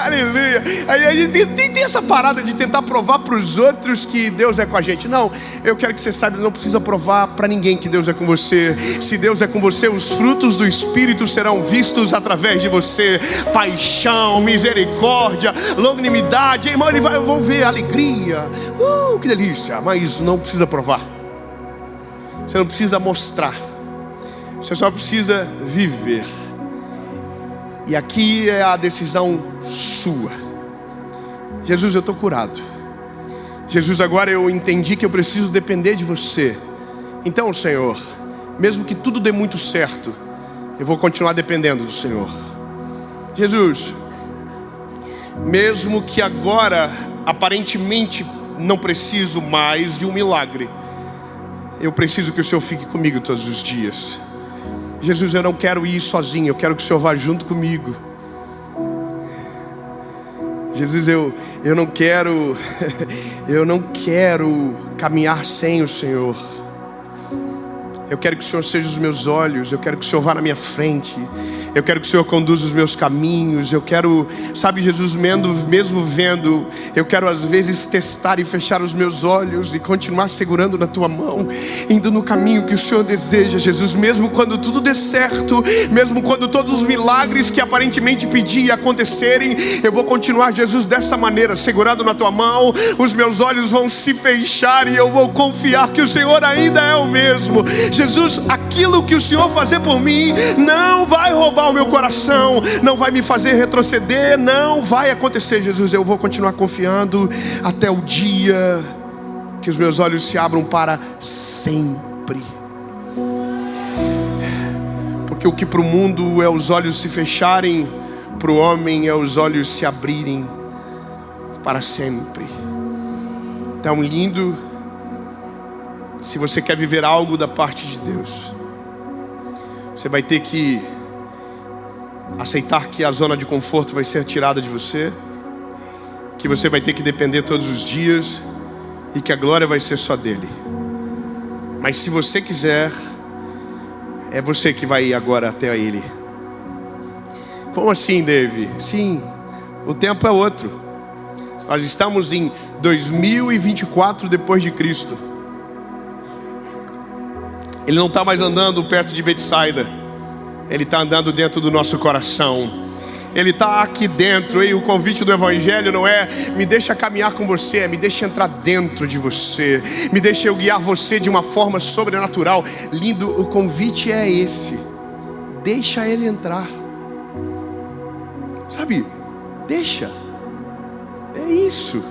Aleluia. Aí a gente tem essa parada de tentar provar para os outros que Deus é com a gente. Não, eu quero que você saiba, não precisa provar para ninguém que Deus é com você. Se Deus é com você, os frutos do Espírito serão vistos através de você. Paixão, misericórdia, longanimidade. Irmão, vão ver alegria. Que delícia. Mas não precisa provar. Você não precisa mostrar. Você só precisa viver. E aqui é a decisão sua. Jesus, eu estou curado. Jesus, agora eu entendi que eu preciso depender de você. Então, Senhor, mesmo que tudo dê muito certo, eu vou continuar dependendo do Senhor. Jesus, mesmo que agora aparentemente não preciso mais de um milagre, eu preciso que o Senhor fique comigo todos os dias. Jesus, eu não quero ir sozinho, eu quero que o Senhor vá junto comigo. Jesus, eu não quero caminhar sem o Senhor. Eu quero que o Senhor seja os meus olhos. Eu quero que o Senhor vá na minha frente. Eu quero que o Senhor conduza os meus caminhos. Eu quero, sabe, Jesus, mesmo vendo, eu quero às vezes testar e fechar os meus olhos e continuar segurando na tua mão, indo no caminho que o Senhor deseja, Jesus. Mesmo quando tudo der certo, mesmo quando todos os milagres que aparentemente pedi acontecerem, eu vou continuar, Jesus, dessa maneira, segurando na tua mão. Os meus olhos vão se fechar e eu vou confiar que o Senhor ainda é o mesmo. Jesus, aquilo que o Senhor fazer por mim não vai roubar o meu coração, não vai me fazer retroceder, não vai acontecer, Jesus. Eu vou continuar confiando até o dia que os meus olhos se abram para sempre. Porque o que para o mundo é os olhos se fecharem, para o homem é os olhos se abrirem para sempre. Tão lindo. Se você quer viver algo da parte de Deus, você vai ter que aceitar que a zona de conforto vai ser tirada de você, que você vai ter que depender todos os dias e que a glória vai ser só dele. Mas se você quiser, é você que vai ir agora até ele. Como assim, Dave? Sim, o tempo é outro. Nós estamos em 2024 depois de Cristo. Ele não está mais andando perto de Betsaida. Ele está andando dentro do nosso coração. Ele está aqui dentro. E o convite do Evangelho não é me deixa caminhar com você, é me deixa entrar dentro de você, me deixa eu guiar você de uma forma sobrenatural. Lindo, o convite é esse. Deixa ele entrar. Sabe, deixa. É isso.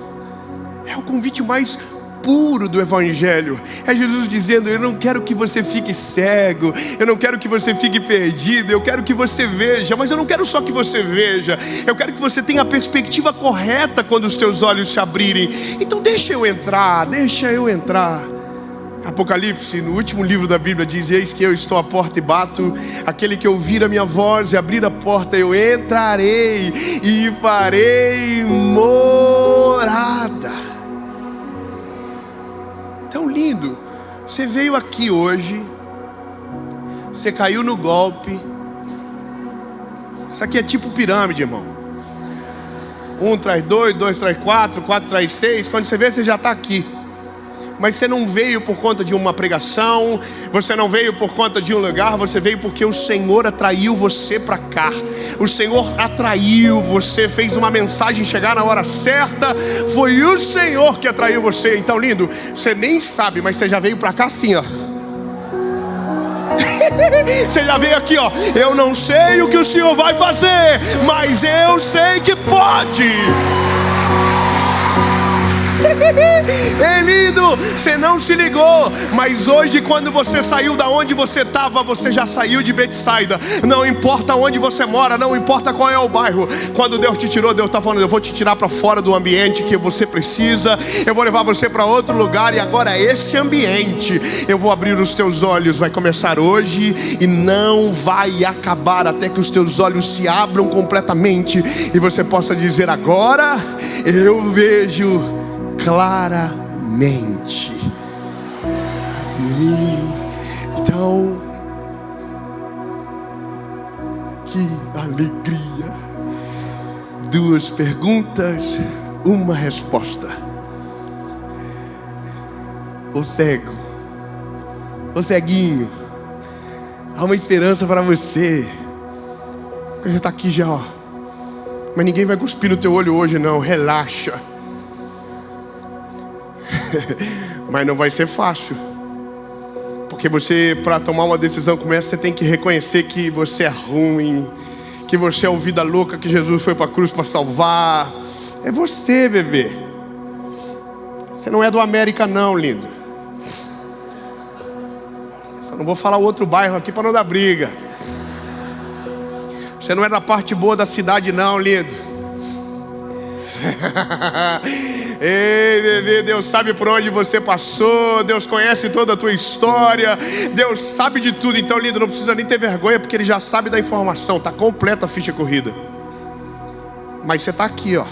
É o convite mais puro do Evangelho. É Jesus dizendo: eu não quero que você fique cego, eu não quero que você fique perdido, eu quero que você veja. Mas eu não quero só que você veja, eu quero que você tenha a perspectiva correta quando os teus olhos se abrirem. Então deixa eu entrar, deixa eu entrar. Apocalipse, no último livro da Bíblia, diz: eis que eu estou à porta e bato. Aquele que ouvir a minha voz e abrir a porta, eu entrarei e farei morada. Tão lindo. Você veio aqui hoje, você caiu no golpe. Isso aqui é tipo pirâmide, irmão. 1 traz 2, 2 traz 4, 4 traz 6. Quando você vê, você já está aqui. Mas você não veio por conta de uma pregação, você não veio por conta de um lugar, você veio porque o Senhor atraiu você para cá. O Senhor atraiu você, fez uma mensagem chegar na hora certa. Foi o Senhor que atraiu você. Então, lindo, você nem sabe, mas você já veio para cá assim, ó. Você já veio aqui, ó. Eu não sei o que o Senhor vai fazer, mas eu sei que pode. É lindo, você não se ligou, mas hoje quando você saiu da onde você estava, você já saiu de Betsaida. Não importa onde você mora, não importa qual é o bairro. Quando Deus te tirou, Deus está falando: eu vou te tirar para fora do ambiente que você precisa, eu vou levar você para outro lugar. E agora esse ambiente, eu vou abrir os teus olhos. Vai começar hoje e não vai acabar até que os teus olhos se abram completamente e você possa dizer: agora eu vejo claramente. Então, que alegria. 2 perguntas, uma resposta. O cego, o ceguinho, há uma esperança para você. Você está aqui já, ó. Mas ninguém vai cuspir no teu olho hoje, não. Relaxa. Mas não vai ser fácil, porque você, para tomar uma decisão como essa, você tem que reconhecer que você é ruim, que você é o vida louca que Jesus foi para a cruz para salvar. É você, bebê. Você não é do América não, lindo. Só não vou falar o outro bairro aqui para não dar briga. Você não é da parte boa da cidade não, lindo. Ei, bebê, Deus sabe por onde você passou, Deus conhece toda a tua história, Deus sabe de tudo. Então, lindo, não precisa nem ter vergonha, porque Ele já sabe da informação. Está completa a ficha corrida. Mas você está aqui, ó.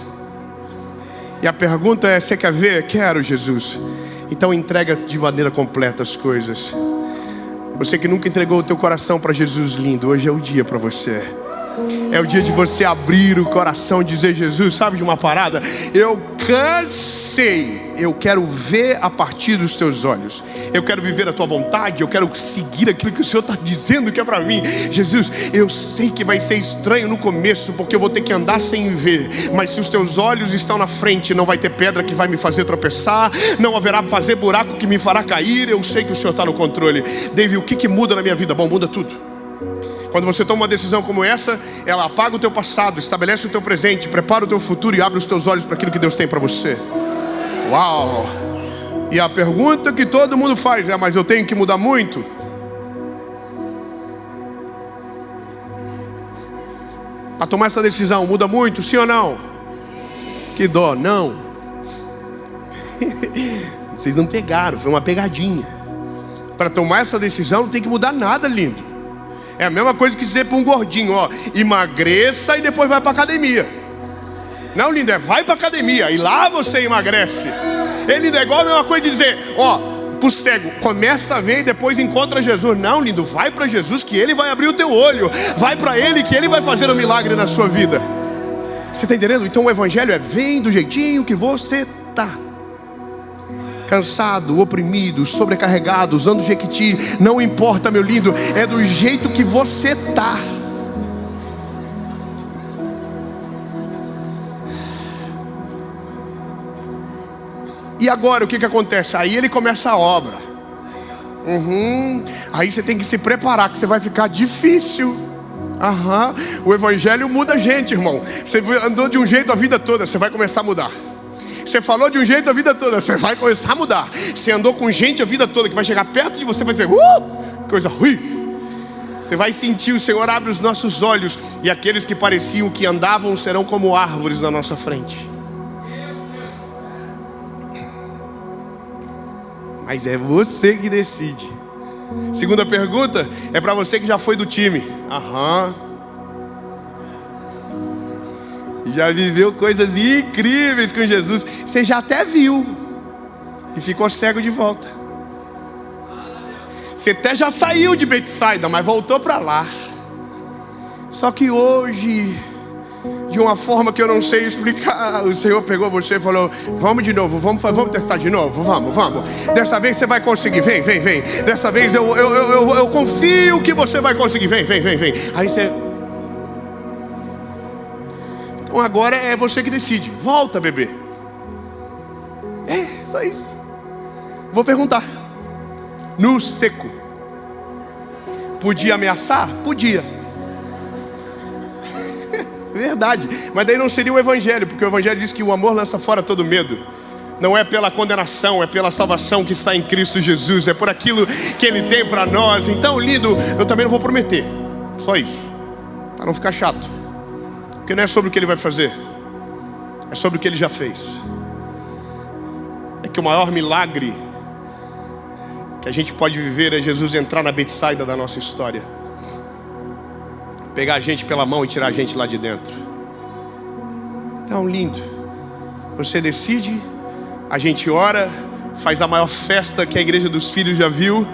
E a pergunta é: você quer ver? Quero, Jesus. Então entrega de maneira completa as coisas. Você que nunca entregou o teu coração para Jesus, lindo, hoje é o dia para você. É o dia de você abrir o coração e dizer: Jesus, sabe de uma parada? Eu cansei. Eu quero ver a partir dos teus olhos. Eu quero viver a tua vontade. Eu quero seguir aquilo que o Senhor está dizendo que é para mim. Jesus, eu sei que vai ser estranho no começo, porque eu vou ter que andar sem ver. Mas se os teus olhos estão na frente, não vai ter pedra que vai me fazer tropeçar, não haverá fazer buraco que me fará cair. Eu sei que o Senhor está no controle. David, o que muda na minha vida? Bom, muda tudo. Quando você toma uma decisão como essa, ela apaga o teu passado, estabelece o teu presente, prepara o teu futuro e abre os teus olhos para aquilo que Deus tem para você. Uau! E a pergunta que todo mundo faz é: mas eu tenho que mudar muito? Para tomar essa decisão, muda muito, sim ou não? Que dó, não. Vocês não pegaram, foi uma pegadinha. Para tomar essa decisão não tem que mudar nada, lindo. É a mesma coisa que dizer para um gordinho, ó, emagreça e depois vai para academia. Não, lindo, é vai para academia e lá você emagrece. Ele é igual a mesma coisa de dizer, ó, pro cego, começa a ver e depois encontra Jesus. Não, lindo, vai para Jesus que Ele vai abrir o teu olho. Vai para Ele que Ele vai fazer um milagre na sua vida. Você está entendendo? Então o Evangelho é vem do jeitinho que você está. Cansado, oprimido, sobrecarregado, usando jequiti, não importa, meu lindo, é do jeito que você está. E agora o que acontece? Aí ele começa a obra. Aí você tem que se preparar, que você vai ficar difícil. O Evangelho muda a gente, irmão. Você andou de um jeito a vida toda, você vai começar a mudar. Você falou de um jeito a vida toda, você vai começar a mudar. Você andou com gente a vida toda, que vai chegar perto de você e vai dizer, coisa ruim. Você vai sentir, o Senhor abre os nossos olhos, e aqueles que pareciam que andavam serão como árvores na nossa frente. Mas é você que decide. Segunda pergunta é para você que já foi do time. Já viveu coisas incríveis com Jesus. Você já até viu e ficou cego de volta. Você até já saiu de Betsaida, mas voltou para lá. Só que hoje, de uma forma que eu não sei explicar, o Senhor pegou você e falou, vamos de novo, vamos testar de novo, vamos. Dessa vez você vai conseguir, vem. Dessa vez eu confio que você vai conseguir, vem. Aí você... Então agora é você que decide, volta, bebê. É, só isso. Vou perguntar. No seco, podia ameaçar? Podia. Verdade, mas daí não seria o Evangelho, porque o Evangelho diz que o amor lança fora todo medo. Não é pela condenação, é pela salvação que está em Cristo Jesus. É por aquilo que Ele tem para nós. Então, lindo, eu também não vou prometer. Só isso, para não ficar chato. Porque não é sobre o que Ele vai fazer, é sobre o que Ele já fez. É que o maior milagre que a gente pode viver é Jesus entrar na Betsaida da nossa história, pegar a gente pela mão e tirar a gente lá de dentro. Então, lindo, você decide, a gente ora, faz a maior festa que a igreja dos filhos já viu,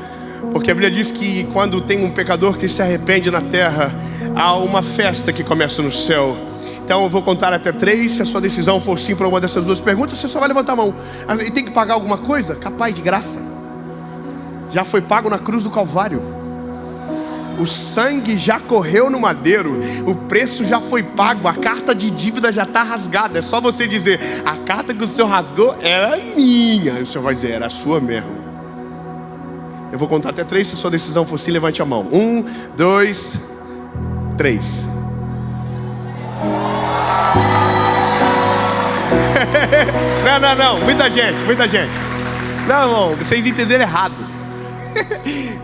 porque a Bíblia diz que quando tem um pecador que se arrepende na terra, há uma festa que começa no céu. Então eu vou contar até 3, se a sua decisão for sim para uma dessas duas perguntas, você só vai levantar a mão. E tem que pagar alguma coisa? Capaz, de graça. Já foi pago na cruz do Calvário. O sangue já correu no madeiro. O preço já foi pago. A carta de dívida já está rasgada. É só você dizer, a carta que o Senhor rasgou era minha. E o Senhor vai dizer, era sua mesmo. Eu vou contar até 3, se a sua decisão for sim, levante a mão. 1, 2, 3. Não, muita gente. Não, irmão, vocês entenderam errado.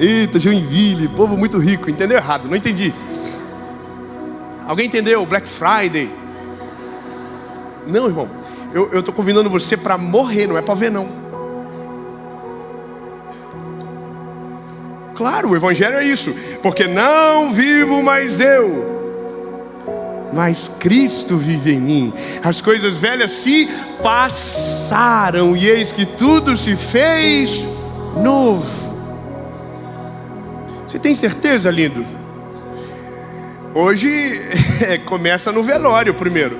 Eita, Joinville, povo muito rico, entendeu errado, não entendi. Alguém entendeu? Black Friday? Não, irmão, eu estou convidando você para morrer, não é para ver não. Claro, o Evangelho é isso. Porque não vivo mais eu, mas Cristo vive em mim. As coisas velhas se passaram e eis que tudo se fez novo. Você tem certeza, lindo? Hoje começa no velório primeiro.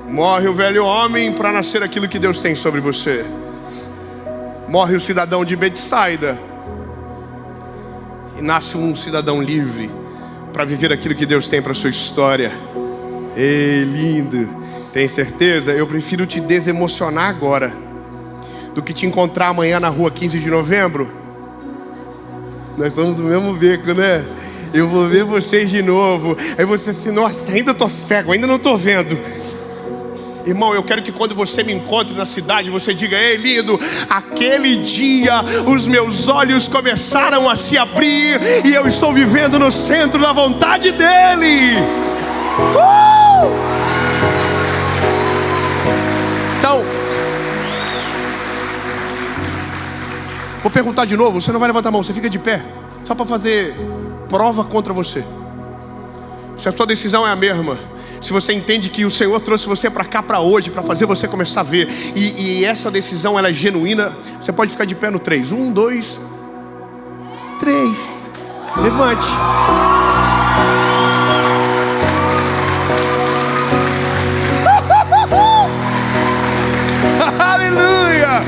Morre o velho homem para nascer aquilo que Deus tem sobre você. Morre o cidadão de Betsaida e nasce um cidadão livre para viver aquilo que Deus tem para a sua história. Ei, lindo, tem certeza? Eu prefiro te desemocionar agora do que te encontrar amanhã na rua 15 de novembro. Nós somos do mesmo beco, né? Eu vou ver vocês de novo. Aí você assim, nossa, ainda estou cego, ainda não estou vendo. Irmão, eu quero que quando você me encontre na cidade, você diga, ei, lindo, aquele dia os meus olhos começaram a se abrir e eu estou vivendo no centro da vontade dEle. Então, vou perguntar de novo. Você não vai levantar a mão, você fica de pé, só para fazer prova contra você. Se a sua decisão é a mesma, se você entende que o Senhor trouxe você para cá para hoje, para fazer você começar a ver, e essa decisão ela é genuína, você pode ficar de pé no 3. 1, 2, 3. Levante. Aleluia.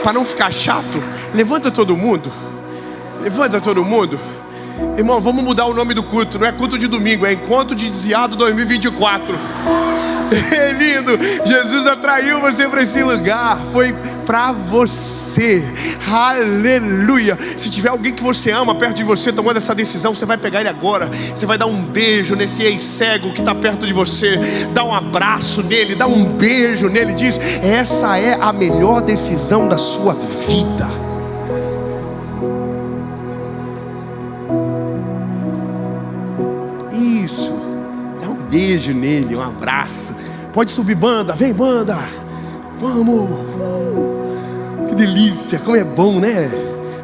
Para não ficar chato, levanta todo mundo. Levanta todo mundo. Irmão, vamos mudar o nome do culto. Não é culto de domingo, é Encontro de Desviado 2024. É lindo. Jesus atraiu você para esse lugar. Foi para você. Aleluia. Se tiver alguém que você ama perto de você tomando essa decisão, você vai pegar ele agora. Você vai dar um beijo nesse ex-cego que está perto de você. Dá um abraço nele, dá um beijo nele. Diz: essa é a melhor decisão da sua vida. Isso. Dá um beijo nele, um abraço. Pode subir, banda. Vem, banda. Vamos. Que delícia. Como é bom, né?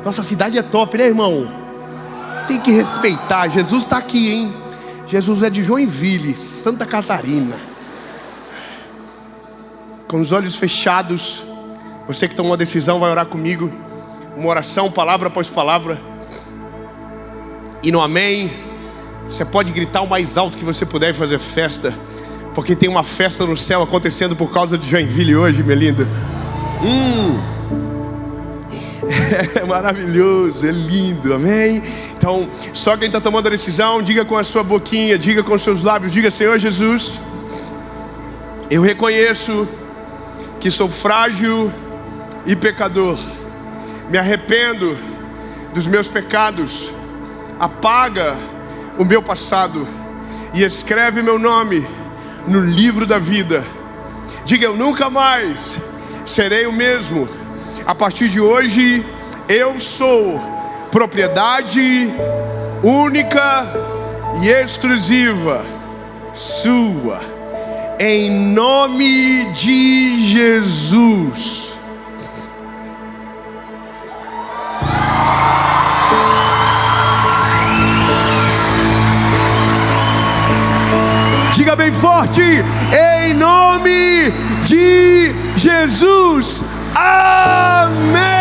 Nossa cidade é top, né, irmão? Tem que respeitar. Jesus está aqui, hein? Jesus é de Joinville, Santa Catarina. Com os olhos fechados, você que tomou uma decisão vai orar comigo. Uma oração, palavra após palavra. E no amém, você pode gritar o mais alto que você puder e fazer festa, porque tem uma festa no céu acontecendo por causa de Joinville hoje, minha linda. É maravilhoso, é lindo, amém? Então, só quem está tomando a decisão, diga com a sua boquinha, diga com os seus lábios, diga: Senhor Jesus, eu reconheço que sou frágil e pecador. Me arrependo dos meus pecados. Apaga o meu passado e escreve meu nome no livro da vida. Diga: eu nunca mais serei o mesmo. A partir de hoje eu sou propriedade única e exclusiva sua, em nome de Jesus. Diga bem forte: em nome de Jesus. Amém.